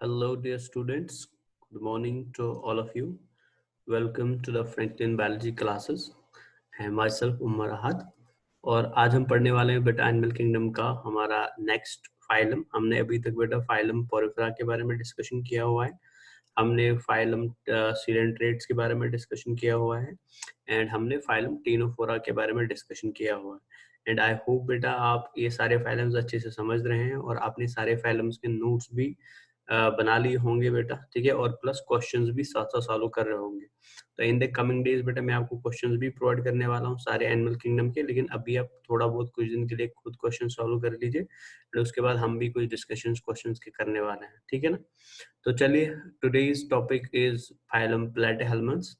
Hello, dear students. Good morning to all of you. Welcome to the Franklin Biology classes. I myself Umar अहद और आज हम पढ़ने वाले हैं बेटा एनिमल किंगडम का हमारा नेक्स्ट फाइलम। हमने अभी तक बेटा फाइलम पोरिफेरा के बारे में डिस्कशन किया हुआ है, हमने फाइलम सीडेंट्रेट्स के बारे में डिस्कशन किया हुआ है एंड हमने फाइलम टीनोफोरा के बारे में डिस्कशन किया हुआ है। एंड आई होप बेटा आप ये सारे फाइलम्स अच्छे से समझ रहे हैं और आपने सारे फाइलम्स के नोट्स भी बना लिए होंगे बेटा, ठीक है, और प्लस क्वेश्चंस भी साथ साथ सॉल्व कर रहे होंगे। तो इन द कमिंग डेज बेटा मैं आपको क्वेश्चंस भी प्रोवाइड करने वाला हूँ सारे एनिमल किंगडम के, लेकिन अभी आप थोड़ा बहुत कुछ दिन के लिए खुद क्वेश्चन सॉल्व कर लीजिए और उसके बाद हम भी कुछ डिस्कशन क्वेश्चंस के करने वाले हैं, ठीक है ना। तो चलिए, टुडेज टॉपिक इज फाइलम प्लेटिहेल्मिन्थ्स।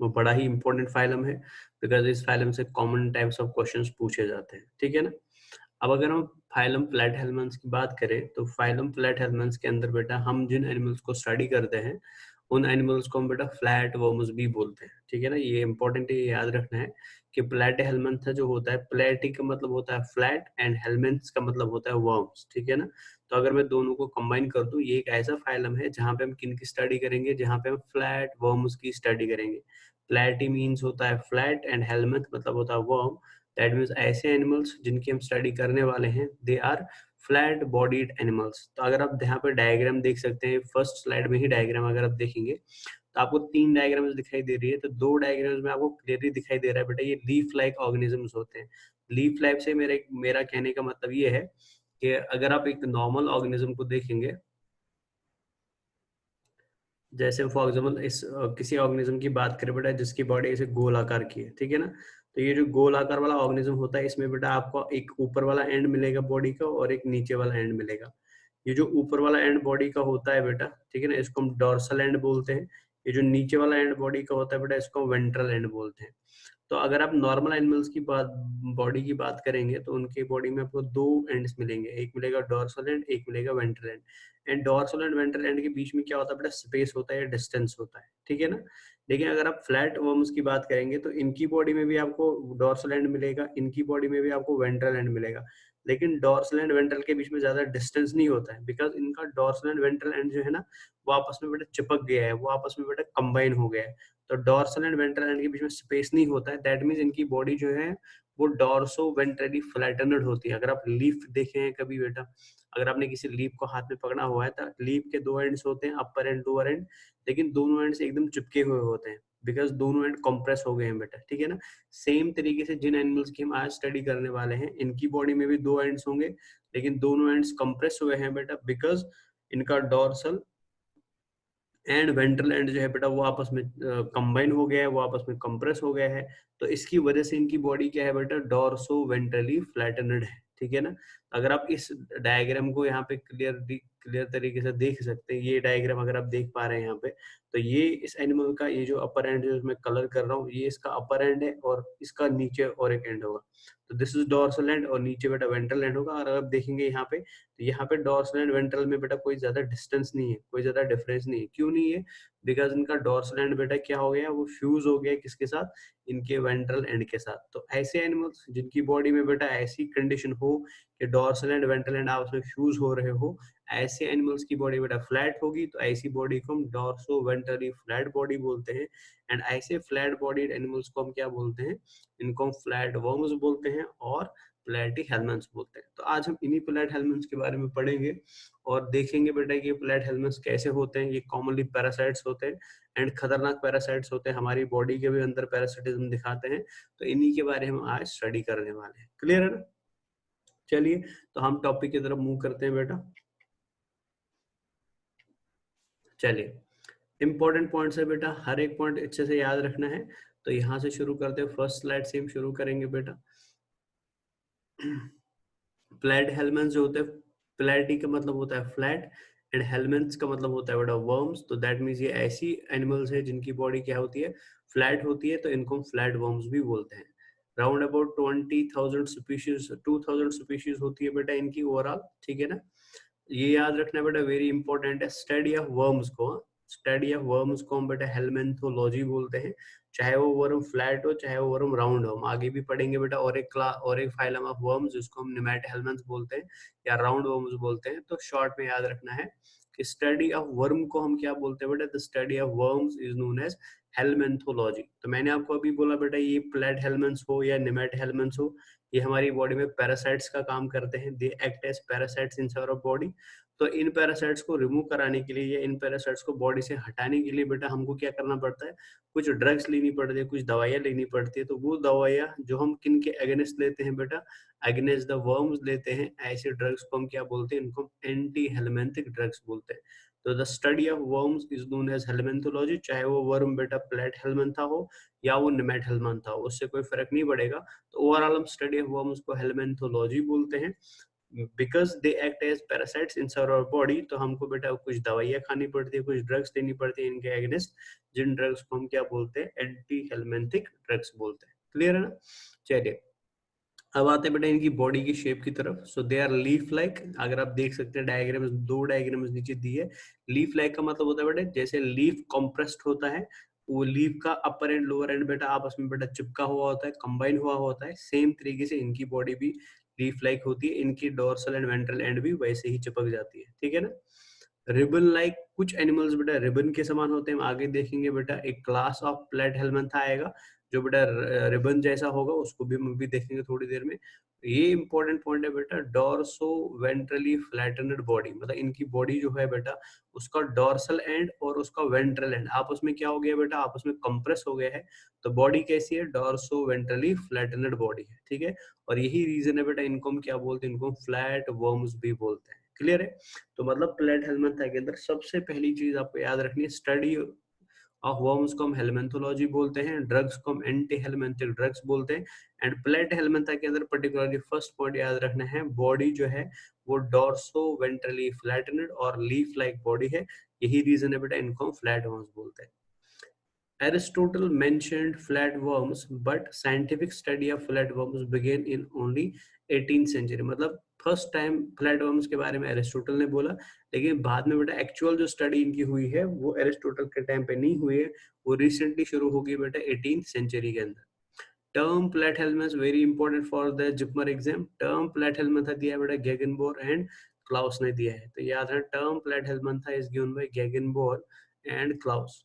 वो बड़ा ही इंपॉर्टेंट फाइलम है बिकॉज इस फाइलम से कॉमन टाइप्स ऑफ क्वेश्चंस पूछे जाते हैं, ठीक है ना। अब अगर हम फाइलम प्लेटिहेल्मिन्थ्स की बात करें तो फाइलम प्लेटिहेल्मिन्थ्स के अंदर बेटा हम जिन एनिमल्स को स्टडी करते हैं उन एनिमल्स को हम बेटा फ्लैट वर्म्स भी बोलते हैं, ठीक है ना। ये इंपॉर्टेंट है, ये याद रखना है कि प्लेटिहेल्मिन्थ जो होता है, प्लेटी का मतलब होता है फ्लैट एंड हेल्मिन्थ्स का मतलब होता है वर्म्स, ठीक है ना। तो अगर मैं दोनों को कंबाइन कर दूं, ये एक ऐसा फाइलम है जहां पे हम किन की स्टडी करेंगे, जहां पे हम फ्लैट वर्म्स की स्टडी करेंगे। प्लेटी मीन्स होता है फ्लैट एंड हेल्मिन्थ मतलब होता है वर्म। दैट मीन्स ऐसे एनिमल्स जिनकी हम स्टडी करने वाले हैं they are flat bodied animals. तो अगर आप यहाँ पे डायग्राम देख सकते हैं, फर्स्ट स्लाइड में ही डायग्राम अगर आप देखेंगे तो आपको 3 डायग्राम्स दिखाई दे रही है। तो 2 डायग्राम्स में आपको क्लियरली दिखाई दे रहा है बेटा ये लीफ लाइक ऑर्गेनिजम्स होते हैं। लीफ लाइक से मेरा कहने का मतलब ये है कि अगर आप एक नॉर्मल ऑर्गेनिज्म को देखेंगे, जैसे फॉर एग्जाम्पल इस किसी ऑर्गेनिज्म की बात करें बेटा जिसकी बॉडी ऐसे गोल आकार की है, ठीक है ना। तो ये जो गोल आकार वाला ऑर्गेनिज्म होता है इसमें बेटा आपको एक ऊपर वाला एंड मिलेगा बॉडी का और एक नीचे वाला एंड मिलेगा। ये जो ऊपर वाला एंड बॉडी का होता है बेटा, ठीक है ना, इसको हम डॉर्सल एंड बोलते हैं। ये जो नीचे वाला एंड बॉडी का होता है बेटा इसको हम वेंट्रल एंड बोलते हैं। तो अगर आप नॉर्मल एनिमल्स की बात बॉडी की बात करेंगे तो उनकी बॉडी में आपको 2 एंड्स मिलेंगे, एक मिलेगा डॉर्सल एंड, एक मिलेगा ventral and. And dorsal and ventral and के बीच में क्या होता है बेटा, स्पेस होता है या डिस्टेंस होता है, ठीक है ना। लेकिन अगर आप फ्लैट वर्म्स की बात करेंगे तो इनकी बॉडी में भी आपको डॉर्सल एंड मिलेगा, इनकी बॉडी में भी आपको वेंट्रल एंड मिलेगा। लेकिन डॉर्सल एंड वेंट्रल के बीच में ज्यादा डिस्टेंस नहीं होता है बिकॉज इनका डॉर्सल एंड वेंट्रल एंड जो है ना वो आपस में बेटा चिपक गया है, वो आपस में बेटा कंबाइन हो गया है। तो डॉर्सल एंड वेंट्रल एंड के बीच में स्पेस नहीं होता है। दैट मींस इनकी बॉडी जो है वो डॉर्सो वेंट्रली फ्लैटनड होती है। अगर आप लीफ देखे हैं कभी बेटा, अगर आपने किसी लीफ को हाथ में पकड़ा हुआ है तो लीफ के 2 एंड्स होते हैं, अपर एंड लोअर एंड, लेकिन दोनों एंड्स एकदम चिपके हुए होते हैं बिकॉज दोनों एंड कंप्रेस हो गए हैं बेटा, ठीक है ना। सेम तरीके से जिन एनिमल्स की हम आज स्टडी करने वाले हैं इनकी बॉडी में भी 2 एंड्स होंगे लेकिन दोनों एंड्स कंप्रेस हुए हैं बेटा बिकॉज इनका डॉर्सल एंड वेंट्रल एंड जो है बेटा वो आपस में कंबाइन हो गया है, वो आपस में कंप्रेस हो गया है। तो इसकी वजह से इनकी बॉडी क्या है बेटा, डॉर्सो वेंट्रली फ्लैटनड है, ठीक है ना। अगर आप इस डायग्राम को यहाँ पे क्लियर तरीके से देख सकते हैं, ये डायग्राम अगर आप देख पा रहे हैं यहाँ पे, तो ये इस एनिमल का ये जो अपर एंड जो मैं कलर कर रहा हूँ ये इसका अपर एंड है और इसका नीचे और एक एंड होगा। तो दिस इज डॉर्सल एंड और नीचे बेटा वेंट्रल एंड होगा। और अगर आप देखेंगे यहाँ पे तो यहाँ पे डॉर्सल एंड वेंट्रल में बेटा कोई ज्यादा डिस्टेंस नहीं है, कोई ज्यादा डिफरेंस नहीं है। क्यों नहीं है? बिकॉज इनका डॉर्सल एंड बेटा क्या हो गया, वो फ्यूज हो गया किसके साथ, इनके वेंट्रल एंड के साथ। तो ऐसे एनिमल्स जिनकी बॉडी में बेटा ऐसी कंडीशन हो कि डॉर्सल एंड वेंट्रल एंड आपस में फ्यूज हो रहे हो, ऐसे एनिमल्स की बॉडी बेटा फ्लैट होगी। तो ऐसी बॉडी को हम डॉर्सो वेंट्रली फ्लैट बॉडी बोलते हैं। एंड ऐसे फ्लैट बॉडीड एनिमल्स को हम क्या बोलते हैं, इनको हम फ्लैट वर्म्स बोलते हैं और प्लेटिहेल्मिन्थ्स बोलते हैं। तो आज हम इन्हीं प्लेटिहेल्मिन्थ्स के बारे में पढ़ेंगे और देखेंगे बेटा कि ये प्लेटिहेल्मिन्थ्स कैसे होते हैं। ये कॉमनली पैरासाइट्स होते हैं एंड खतरनाक पैरासाइट्स होते हैं, हमारी बॉडी के भी अंदर पैरासिटिज्म दिखाते हैं। तो इन्हीं के बारे में हम आज स्टडी करने वाले हैं। क्लियर है ना? चलिए, तो हम टॉपिक की तरफ मूव करते हैं बेटा। चलिए, इंपॉर्टेंट पॉइंट्स है बेटा, हर एक पॉइंट अच्छे से याद रखना है। तो यहाँ से शुरू करते हैं, फर्स्ट स्लाइड से हम शुरू करेंगे बेटा। फ्लैट हेलमेंट्स जो होते हैं, फ्लैटी का मतलब होता है फ्लैट एंड हेलमेंट्स का मतलब होता है बेटा वर्म्स। तो दैट मीन्स ये ऐसी एनिमल्स है जिनकी बॉडी क्या होती है, फ्लैट होती है। तो इनको हम फ्लैट वर्म्स भी बोलते हैं। राउंड अबाउट 20,000 स्पीशीज, 2,000 स्पीशीज होती है बेटा इनकी ओवरऑल, ठीक है ना। ये याद रखना बेटा, वेरी इंपॉर्टेंट है। स्टडी ऑफ वर्म्स को, स्टडी ऑफ वर्म्स को हम बेटा हेलमेंथोलॉजी बोलते हैं। चाहे वो वर्म फ्लैट हो चाहे वो वर्म राउंड हो। हम आगे भी पढ़ेंगे बेटा और एक क्लास और एक फाइलम ऑफ वर्म्स जिसको हम निमेटोहेल्मिन्थ्स बोलते हैं या राउंड वर्म्स बोलते हैं। तो शॉर्ट में याद रखना है कि स्टडी ऑफ वर्म को हम क्या बोलते हैं बेटा, the study of worms is known as helminthology. तो मैंने आपको अभी बोला बेटा, ये प्लेट हेलमेंथ्स हो या निमेट हेलमेंथ्स हो, ये हमारी बॉडी में पैरासाइट्स का काम करते हैं, they act as parasites in our body. तो इन पैरासाइट्स को रिमूव कराने के लिए या इन पैरासाइट्स को बॉडी से हटाने के लिए बेटा हमको क्या करना पड़ता है, कुछ ड्रग्स लेनी पड़ती है, कुछ दवाइयाँ लेनी पड़ती है। तो वो दवाइयाँ जो हम किन के अगेंस्ट लेते हैं बेटा, अगेंस्ट द वर्म्स लेते हैं, ऐसे ड्रग्स को हम क्या बोलते हैं, इनको एंटी हेलमेंथिक ड्रग्स बोलते हैं। तो the study of worms is known as helminthology. चाहे वो वर्म बेटा प्लेट हेलमेंथा हो या वो निमेट हेलमेंथा हो, उससे कोई फर्क नहीं पड़ेगा। तो ओवरऑल हम स्टडी ऑफ वर्म्स को हेलमेंथोलॉजी बोलते हैं, because they act as parasites in our body. तो हमको बेटा कुछ दवाइयाँ खानी पड़ती है, कुछ ड्रग्स लेनी पड़ती है इनके अगेंस्ट, जिन ड्रग्स को हम क्या बोलते हैं, एंटी हेलमेंथिक ड्रग्स बोलते हैं। क्लियर है ना? चलिए अब आते हैं बेटा इनकी बॉडी की शेप की तरफ। सो दे आर लीफ लाइक। अगर आप देख सकते हैं डायग्राम, दो डायग्राम्स नीचे दी है। लीफ लाइक का मतलब होता है बेटा जैसे लीफ कॉम्प्रेस्ड होता है, वो लीफ का अपर एंड लोअर एंड बेटा आपस में बेटा चिपका हुआ होता है, कंबाइन हुआ होता है। सेम तरीके से इनकी बॉडी भी लीफ लाइक होती है, इनकी डोर्सल एंड वेंट्रल एंड भी वैसे ही चिपक जाती है। ठीक है ना? रिबन लाइक, कुछ एनिमल्स बेटा रिबन के समान होते हैं। हम आगे देखेंगे बेटा एक क्लास ऑफ प्लेट हेलमेंथा आएगा जो बेटा रिबन जैसा होगा, उसको भी हम भी देखेंगे थोड़ी देर में। ये इंपॉर्टेंट पॉइंट है बेटा, डॉर्सो वेंट्रली फ्लैटेंड बॉडी, मतलब इनकी बॉडी जो है बेटा उसका डॉर्सल एंड और उसका वेंट्रल एंड आपस में क्या हो गया बेटा, आपस में कंप्रेस हो गया है। तो बॉडी कैसी है, डॉर्सो वेंट्रली फ्लैटेंड बॉडी है। ठीक है, और यही रीजन है बेटा इनको हम क्या बोलते हैं, इनको फ्लैट वर्म्स भी बोलते हैं। क्लियर है? तो मतलब प्लेट हेलमेंथा के अंदर सबसे पहली चीज आपको याद रखनी है, स्टडी ऑफ वर्म्स को हम हेलमेंथोलॉजी बोलते हैं, ड्रग्स को हम एंटी हेलमेंथिक ड्रग्स बोलते हैं। एंड प्लेट हेलमेंथा के अंदर पर्टिकुलरली फर्स्ट पॉइंट याद रखना है, बॉडी जो है वो डॉर्सो वेंट्रली फ्लैटेंड और लीफ लाइक बॉडी है। यही रीजन है बेटा इनको हम फ्लैट वर्म्स बोलते हैं। Aristotle mentioned flatworms, but scientific study of flatworms began in only 18th century। मतलब फर्स्ट टाइम फ्लैटवर्म्स के बारे में एरिस्टोटल ने बोला, लेकिन बाद में बेटा एक्चुअल जो स्टडी इनकी हुई है वो एरिस्टोटल के टाइम पे नहीं हुई है, वो रिसेंटली शुरू हो गई बेटा 18th सेंचुरी के अंदर। Term plate helminth very important for the JIPMER exam. Term plate helminth दिया है बेटा गेगनबोर एंड क्लाउस ने दिया है। तो याद है term platyhelminth is given by Gegenbaur and Klaus.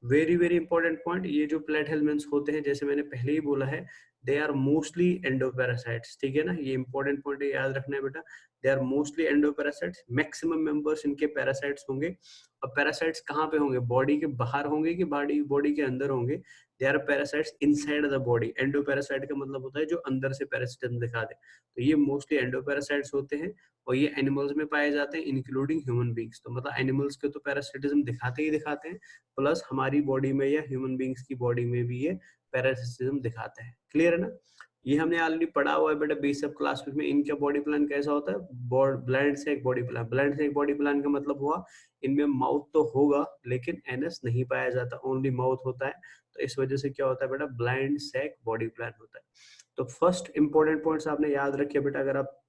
Very very important point, ये जो प्लेट हेलमेंट्स होते हैं जैसे मैंने पहले ही बोला है, दे आर मोस्टली एंडोपैरासाइट्स। ठीक है ना, ये इंपॉर्टेंट पॉइंट है, याद रखना है बेटा, they are mostly endoparasites. Maximum members इनके पैरासाइट्स होंगे। और पैरासाइट्स कहाँ पे होंगे, बॉडी के बाहर होंगे कि बॉडी बॉडी के अंदर होंगे? They are parasites inside the body. Endoparasite का मतलब होता है जो अंदर से पैरासिटिज्म दिखा दे। तो ये मोस्टली एंडोपैरासाइट्स होते हैं और ये एनिमल्स में पाए जाते हैं इंक्लूडिंग ह्यूमन बींग्स। तो मतलब एनिमल्स के तो पैरासिटिज्म दिखाते ही दिखाते हैं, प्लस हमारी बॉडी में या ह्यूमन बींग्स की बॉडी में भी ये पैरासिटिज्म दिखाता है। क्लियर है ना? ये हमने ऑलरेडी पढ़ा हुआ है बेटा बेसिक क्लास में। इनका बॉडी प्लान कैसा होता है, ब्लाइंड से एक बॉडी प्लान। ब्लाइंड से एक बॉडी प्लान का मतलब हुआ इनमें माउथ तो होगा लेकिन एनस नहीं पाया जाता, ओनली माउथ होता है। तो इस वजह से क्या होता है बेटा, ब्लाइंड सैक बॉडी प्लान होता है। तो फर्स्ट इंपॉर्टेंट पॉइंट्स आपने याद रखे बेटा, अगर आप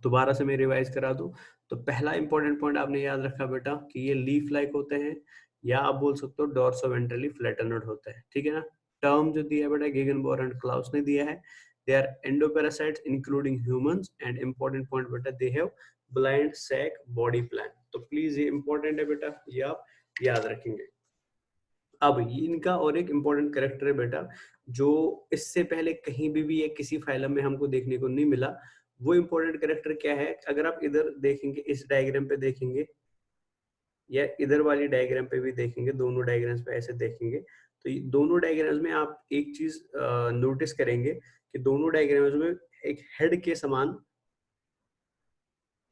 दोबारा से मैं रिवाइज करा दूं तो पहला इंपॉर्टेंट पॉइंट आपने याद रखा बेटा कि ये लीफ लाइक होते हैं, या आप बोल सकते हो डॉर्सो वेंट्रली फ्लैटेंड होता है। ठीक है ना? टर्म जो दिया है बेटा गेगनबोर एंड क्लाउस ने दिया है, they are endoparasites including humans. And important point बेटा, they have blind sac body plan. तो प्लीज ये इंपॉर्टेंट है बेटा, ये आप याद रखेंगे। अब इनका और एक इंपॉर्टेंट कैरेक्टर है बेटा, जो इससे पहले कहीं भी या किसी फाइलम में हमको देखने को नहीं मिला। वो इंपॉर्टेंट कैरेक्टर क्या है, अगर आप इधर देखेंगे, इस डायग्राम पे देखेंगे या इधर वाली डायग्राम पे भी देखेंगे, दोनों डायग्राम्स पे ऐसे देखेंगे, तो ये दोनों डायग्राम्स में आप एक चीज नोटिस करेंगे कि दोनों डायग्राम्स में एक हेड के समान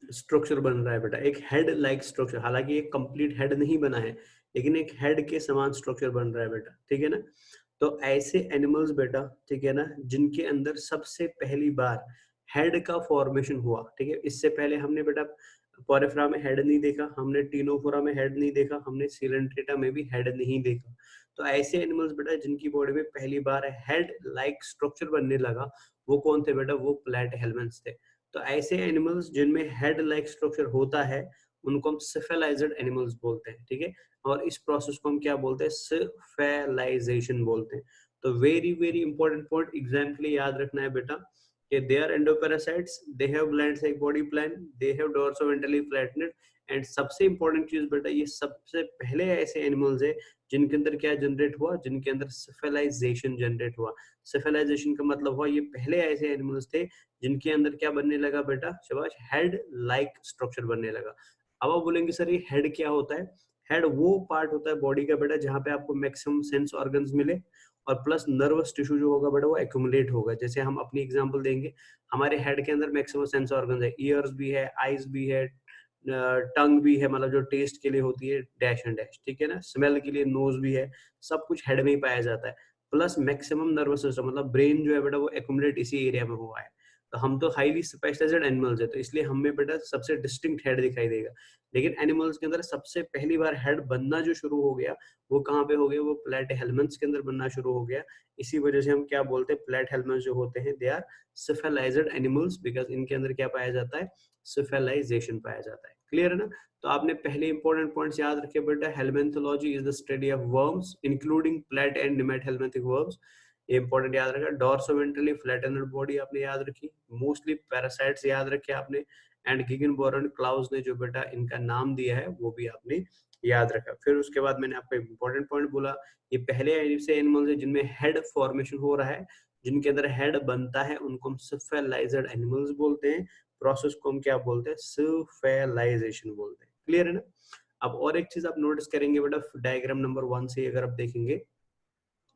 स्ट्रक्चर बन रहा है बेटा, एक हेड लाइक स्ट्रक्चर। हालांकि एक कंप्लीट हेड नहीं बना है, लेकिन एक हेड के समान स्ट्रक्चर बन रहा है बेटा। ठीक है ना? तो ऐसे एनिमल्स बेटा, ठीक है ना, जिनके अंदर सबसे पहली बार हेड का फॉर्मेशन हुआ। ठीक है, इससे पहले हमने बेटा पोरिफेरा में हेड नहीं देखा, हमने टीनोफोरा में हेड नहीं देखा, हमने सिलेंट्रेटा में भी हेड नहीं देखा। तो ऐसे एनिमल्स बेटा जिनकी बॉडी में पहली बार हेड लाइक स्ट्रक्चर बनने लगा, वो कौन थे बेटा, वो प्लेट हेलमेंट्स थे। तो ऐसे एनिमल्स जिनमें हेड लाइक स्ट्रक्चर होता है उनको हम सिफेलाइज्ड एनिमल्स बोलते हैं। ठीक है, और इस प्रोसेस को हम क्या बोलते हैं, सिफेलाइजेशन बोलते हैं। तो very very important point exam के लिए याद रखना है बेटा, कि they are endoparasites, they have glands like body plan, they have dorsoventrally flattened, and सबसे इंपॉर्टेंट चीज बेटा ये सबसे पहले ऐसे एनिमल्स है जिनके अंदर क्या जनरेट हुआ, जिनके अंदर सिफेलाइजेशन जनरेट हुआ। सिफेलाइजेशन का मतलब हुआ ये पहले ऐसे एनिमल्स थे जिनके अंदर क्या बनने लगा बेटा, शाबाश, हेड लाइक स्ट्रक्चर बनने लगा। अब आप बोलेंगे सर ये हेड क्या होता है? हेड वो पार्ट होता है बॉडी का बेटा जहाँ पे आपको मैक्सिमम सेंस ऑर्गन्स मिले और प्लस नर्वस टिश्यू जो होगा बेटा वो एक्यूमुलेट होगा। जैसे हम अपनी एग्जांपल देंगे, हमारे हेड के अंदर मैक्सिमम सेंस ऑर्गन्स है, ईयर्स भी है, आईज भी है, टंग भी है, मतलब जो टेस्ट के लिए होती है, डैश एंड डैश, ठीक है ना, स्मेल के लिए नोज भी है, सब कुछ हेड में ही पाया जाता है। प्लस मैक्सिमम नर्वस सिस्टम मतलब ब्रेन जो है बेटा वो एक्यूमुलेट इसी एरिया में हुआ है। तो हम तो हाईली स्पेशलाइज्ड एनिमल्स है, तो इसलिए हमें बेटा सबसे डिस्टिंक्ट हेड दिखाई देगा। लेकिन एनिमल्स के अंदर सबसे पहली बार हेड बनना जो शुरू हो गया वो कहाँ पे हो गया, वो प्लेटहेल्मिन्थ्स के अंदर बनना शुरू हो गया। इसी वजह से हम क्या बोलते हैं, प्लेटहेल्मिन्थ्स जो होते हैं दे आर सिफेलाइज्ड एनिमल्स, बिकॉज इनके अंदर क्या पाया जाता है, सिफेलाइजेशन पाया जाता है। क्लियर है ना? तो आपने पहले इंपॉर्टेंट पॉइंट्स याद रखे बेटा, helminthology is the study of worms including platy and nemathelminthic worms, ये इंपॉर्टेंट याद रखा। डॉर्सोवेंट्रली फ्लैटेंड बॉडी आपने याद रखी, मोस्टली पैरासाइट्स याद रखे आपने, एंड गिगनबोरन क्लाउज ने जो बेटा इनका नाम दिया है वो भी आपने याद रखा। फिर उसके बाद मैंने आपको इंपॉर्टेंट पॉइंट बोला, ये पहले ऐसे एनिमल्स है जिनमें हेड फॉर्मेशन हो रहा है, जिनके अंदर हेड बनता है, उनको हम सिफेलाइज्ड एनिमल्स बोलते हैं। प्रोसेस को हम क्या बोलते हैं, सिफेलाइजेशन बोलते हैं। क्लियर है ना? अब और एक चीज आप नोटिस करेंगे बेटा, डायग्राम नंबर 1 से अगर आप देखेंगे,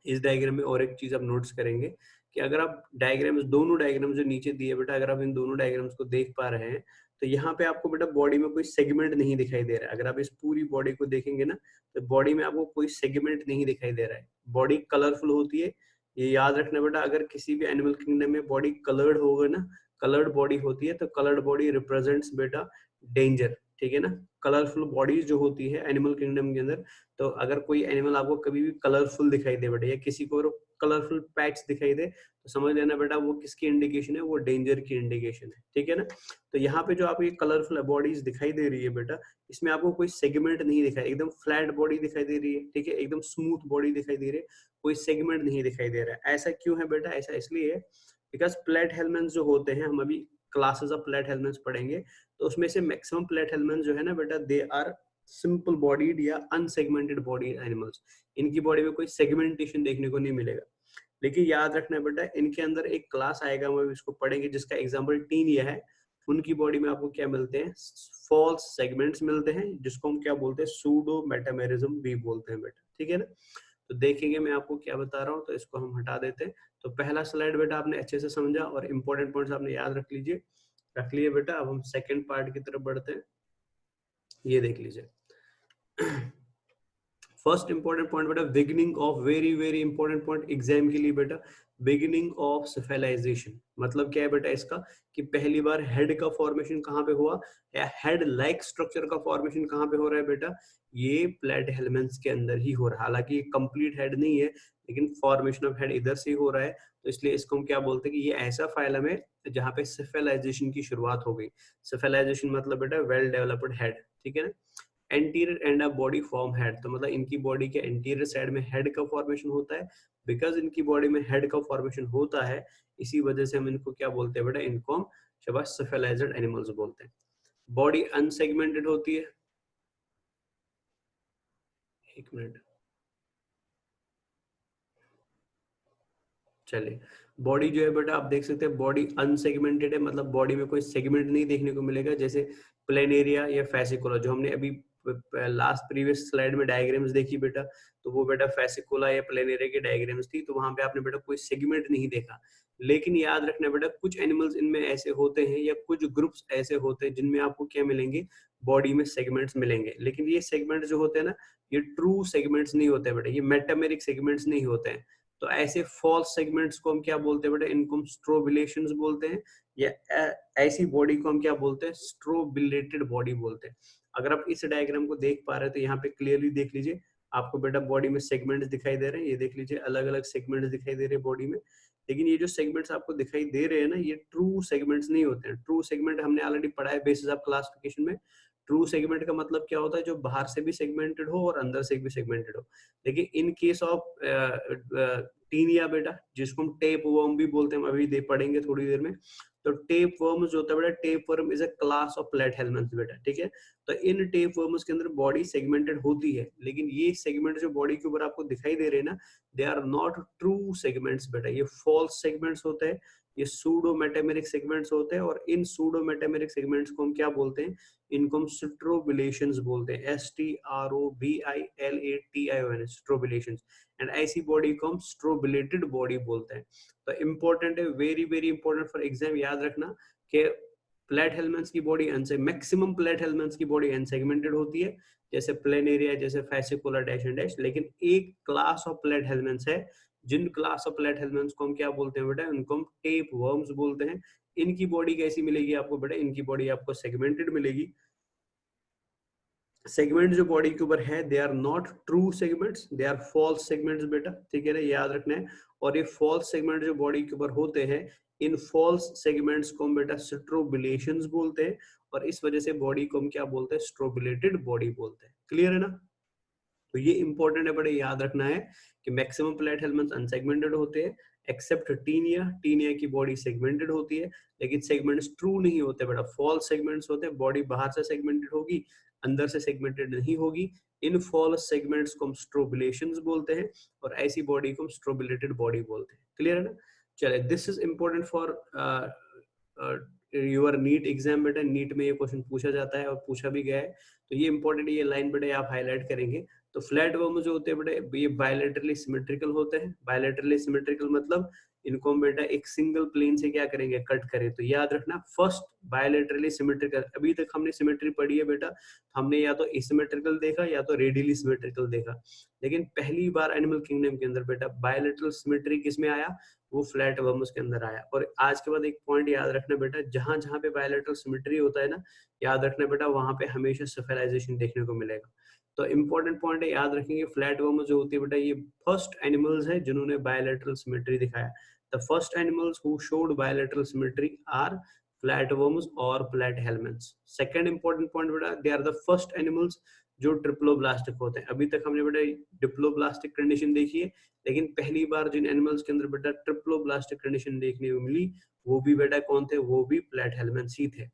इस डायग्राम में और एक चीज आप नोटिस करेंगे कि अगर आप डायग्राम्स, दोनों डायग्राम्स जो नीचे दिए बेटा, अगर आप इन दोनों डायग्राम्स को देख पा रहे हैं तो यहाँ पे आपको बेटा बॉडी में कोई सेगमेंट नहीं दिखाई दे रहा है। अगर आप इस पूरी बॉडी को देखेंगे ना तो बॉडी में आपको कोई सेगमेंट नहीं दिखाई दे रहा है। बॉडी कलरफुल होती है, ये याद रखना बेटा। अगर किसी भी एनिमल किंगडम में बॉडी कलर्ड होगा ना, कलर्ड बॉडी होती है, तो कलर्ड बॉडी रिप्रेजेंट्स बेटा डेंजर, ठीक है ना। कलरफुल बॉडीज जो होती है एनिमल किंगडम के अंदर, तो अगर कोई एनिमल आपको कभी भी कलरफुल दिखाई दे बेटा, या किसी को कलरफुल पैच दिखाई दे, तो समझ लेना बेटा वो किसकी इंडिकेशन है, वो डेंजर की इंडिकेशन है, ठीक है ना। तो यहाँ पे जो आपको ये कलरफुल बॉडीज दिखाई दे रही है बेटा, इसमें आपको कोई सेगमेंट नहीं दिखाई, एकदम फ्लैट बॉडी दिखाई दे रही है, ठीक है, एकदम स्मूथ बॉडी दिखाई दे रही है, कोई सेगमेंट नहीं दिखाई दे रहा है। ऐसा क्यों है बेटा? ऐसा इसलिए है बिकॉज प्लेटहेल्मिन्थ्स जो होते हैं, हम अभी क्लासेस ऑफ प्लेटहेल्मिन्थ्स पढ़ेंगे, तो उसमें से मैक्सिमम प्लेटहेल्मिन्थ्स जो है ना बेटा, दे आर सिंपल बॉडीड या अनसेगमेंटेड बॉडी एनिमल्स। इनकी बॉडी में कोई सेगमेंटेशन देखने को नहीं मिलेगा। लेकिन याद रखना बेटा, इनके अंदर एक क्लास आएगा, हम इसको पढ़ेंगे, जिसका एग्जांपल टीनिया है। उनकी बॉडी में आपको क्या मिलते हैं, फॉल्स सेगमेंट्स मिलते हैं, जिसको हम क्या बोलते हैं, सूडो मेटामेरिज्म भी बोलते हैं बेटा, ठीक है ना। तो देखेंगे मैं आपको क्या बता रहा हूँ, तो इसको हम हटा देते हैं। तो पहला स्लाइड बेटा आपने अच्छे से समझा और इंपॉर्टेंट पॉइंट्स आपने याद रख लीजिए, रख लिए बेटा। अब हम सेकंड पार्ट की तरफ बढ़ते हैं, ये देख लीजिए। फर्स्ट इंपॉर्टेंट पॉइंट बेटा, beginning of, very very important point exam के लिए बेटा, बिगिनिंग ऑफ सिफेलाइजेशन। मतलब क्या है बेटा इसका, कि पहली बार हेड का फॉर्मेशन कहाँ पे हुआ, या हेड लाइक स्ट्रक्चर का फॉर्मेशन कहाँ पे हो रहा है बेटा, ये प्लेटहेल्मिन्थ्स के अंदर ही हो रहा है। हालांकि ये कंप्लीट हेड नहीं है, लेकिन फॉर्मेशन ऑफ हेड इधर से ही हो रहा है, तो इसलिए इसको हम क्या बोलते हैं कि ये ऐसा फाइलम है जहाँ पे सिफेलाइजेशन की शुरुआत हो गई। सिफेलाइजेशन मतलब बेटा वेल डेवलप्ड हेड, ठीक है ना। Anterior end of body form head, तो मतलब इनकी बॉडी के एंटीरियर साइड में हेड का फॉर्मेशन होता है। बिकॉज इनकी बॉडी में हेड का फॉर्मेशन होता है, इसी वजह से हम इनको क्या बोलते हैं बेटा, इनको हम शाबाश सिफेलाइज्ड एनिमल्स बोलते हैं। बॉडी अनसेगमेंटेड होती है, एक मिनट, चलिए। बॉडी जो है बेटा आप देख सकते हैं, बॉडी अनसेगमेंटेड है, मतलब बॉडी में कोई सेगमेंट नहीं देखने को मिलेगा, जैसे प्लेनेरिया या फेसिकुला, जो हमने अभी लास्ट प्रीवियस स्लाइड में डायग्राम्स देखी बेटा, तो वो बेटा फेसिकुला या प्लेनेरिया की डायग्राम्स थी, तो वहां पे आपने बेटा कोई सेगमेंट नहीं देखा। लेकिन याद रखना बेटा, कुछ एनिमल्स इनमें ऐसे होते हैं या कुछ ग्रुप्स ऐसे होते हैं जिनमें आपको क्या मिलेंगे, बॉडी में सेगमेंट्स मिलेंगे। लेकिन ये सेगमेंट जो होते हैं ना, ये ट्रू सेगमेंट्स नहीं होते बेटा, ये मेटामेरिक सेगमेंट्स नहीं होते हैं। तो ऐसे फॉल्स सेगमेंट्स को हम क्या बोलते हैं बेटा, इनको हम स्ट्रोबिलेशंस बोलते हैं, या ऐसी बॉडी को हम क्या बोलते हैं, स्ट्रोबिलेटेड बॉडी बोलते हैं। अगर आप इस डायग्राम को देख पा रहे हैं तो यहाँ पे क्लियरली देख लीजिए, आपको बेटा बॉडी में सेगमेंट्स दिखाई दे रहे हैं, ये देख लीजिए अलग अलग सेगमेंट्स दिखाई दे रहे हैं बॉडी में। लेकिन ये जो सेगमेंट्स आपको दिखाई दे रहे हैं ना, ये ट्रू सेगमेंट्स नहीं होते हैं। ट्रू सेगमेंट हमने ऑलरेडी पढ़ा है बेसिस ऑफ क्लासिफिकेशन में। ट्रू सेगमेंट का मतलब क्या होता है, जो बाहर से भी सेगमेंटेड हो और अंदर से भी सेगमेंटेड हो। लेकिन इन केस ऑफ टीनिया बेटा, जिसको हम टेप वर्म भी बोलते हैं, हम अभी पढ़ेंगे थोड़ी देर में, तो टेप वर्म जो होता है बेटा, tapeworm is a class of platyhelminths बेटा, ठीक है। तो इन टेप वर्म्स के अंदर बॉडी सेगमेंटेड होती है, लेकिन ये सेगमेंट जो बॉडी के ऊपर आपको दिखाई दे रहे हैं ना, they are not true segments बेटा, ये फॉल्स सेगमेंट्स होते हैं, ये सूडो मेटामेरिक सेगमेंट्स होते हैं। और इन सूडो मेटामेरिक सेगमेंट्स को हम क्या बोलते हैं, इनको हम स्ट्रोबिलेशंस बोलते हैं, STROBILATION, स्ट्रोबिलेशंस। एंड ऐसी बॉडी को हम स्ट्रोबिलेटेड बॉडी बोलते हैं। तो इंपॉर्टेंट है, very very important for exam, याद रखना कि प्लेट हेलमेंट्स की बॉडी मैक्सिमम प्लेट हेलमेंट्स की बॉडी अनसेगमेंटेड होती है, जैसे प्लेनेरिया, जैसे फैसिकुला डैश एंड डैश। लेकिन एक क्लास ऑफ प्लेट हेलमेंट्स है, जिन क्लास ऑफ प्लेट हेलमेंट्स को हम क्या बोलते हैं बेटा, उनको हम टेप वर्म्स बोलते हैं। इनकी बॉडी कैसी मिलेगी आपको बेटा, इनकी बॉडी आपको सेगमेंटेड मिलेगी। सेगमेंट जो बॉडी के ऊपर है, they are not true segments, they are false segments बेटा, ठीक है ना, याद रखना है। और ये फॉल्स सेगमेंट जो बॉडी के ऊपर होते हैं, इन फॉल्स सेगमेंट्स को हम बेटा स्ट्रोबिलेशंस बोलते हैं। और इस वजह से बॉडी को हम क्या बोलते हैं, स्ट्रोबिलेटेड बॉडी बोलते हैं। क्लियर है ना। तो ये इंपॉर्टेंट है, बड़े याद रखना है कि मैक्सिमम प्लेट हेलमेंट्स अनसेगमेंटेड होते हैं, एक्सेप्ट टीनिया। टीनिया की बॉडी सेगमेंटेड होती है, लेकिन सेगमेंट्स ट्रू नहीं होते बेटा, फॉल्स सेगमेंट्स होते हैं। बॉडी बाहर से सेगमेंटेड होगी, अंदर से सेगमेंटेड नहीं होगी। इन फॉल्स सेगमेंट्स को हम स्ट्रोबिलेशंस बोलते हैं, और ऐसी बॉडी को हम स्ट्रोबिलेटेड बॉडी बोलते हैं। क्लियर है ना। चले, this is important for your NEET exam बेटा। नीट में ये क्वेश्चन पूछा जाता है और पूछा भी गया है, तो ये इंपॉर्टेंट, ये लाइन बेटा आप हाईलाइट करेंगे। तो फ्लैट वर्म जो होते हैं बेटा, ये बायलैटरली सिमेट्रिकल होते हैं। बायलैटरली सिमेट्रिकल मतलब इनको हम बेटा एक सिंगल प्लेन से क्या करेंगे, कट करें। तो याद रखना, फर्स्ट बायलैटरली सिमेट्रिकल, अभी तक हमने सिमेट्री पढ़ी है बेटा, हमने या तो एसिमेट्रिकल देखा या तो रेडियली सिमेट्रिकल देखा। लेकिन पहली बार एनिमल किंगडम के अंदर बेटा बायलैटरल सिमेट्री किसमें आया, वो फ्लैट वर्म्स के अंदर आया। और आज के बाद एक पॉइंट याद रखना बेटा, जहां जहां पे बायलैटरल सिमेट्री होता है ना, याद रखना बेटा, वहां पे हमेशा सेफेलाइजेशन देखने को मिलेगा। तो इंपॉर्टेंट पॉइंट है, याद रखेंगे, फ्लैट वर्म जो होती है बेटा, ये फर्स्ट एनिमल्स है जिन्होंने बायलैटरल सिमेट्री दिखाया। The first animals who showed bilateral symmetry are flatworms और platyhelminths. Second important point बेटा, they are the first animals जो ट्रिप्लोब्लास्टिक होते हैं। अभी तक हमने बेटा डिप्लोब्लास्टिक कंडीशन देखी है, लेकिन पहली बार जिन एनिमल्स के अंदर बेटा ट्रिप्लोब्लास्टिक कंडीशन देखने को मिली, वो भी बेटा कौन थे, वो भी प्लेट हेलमेंट्स ही थे।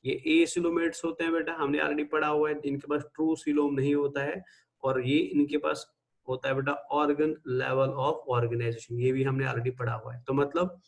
ये एसिलोमेट्स होते हैं बेटा, हमने ऑलरेडी पढ़ा हुआ है, इनके पास ट्रू सीलोम नहीं होता है, और ये इनके पास होता है बेटा ऑर्गन लेवल ऑफ ऑर्गेनाइजेशन, ये भी हमने ऑलरेडी पढ़ा हुआ है। तो मतलब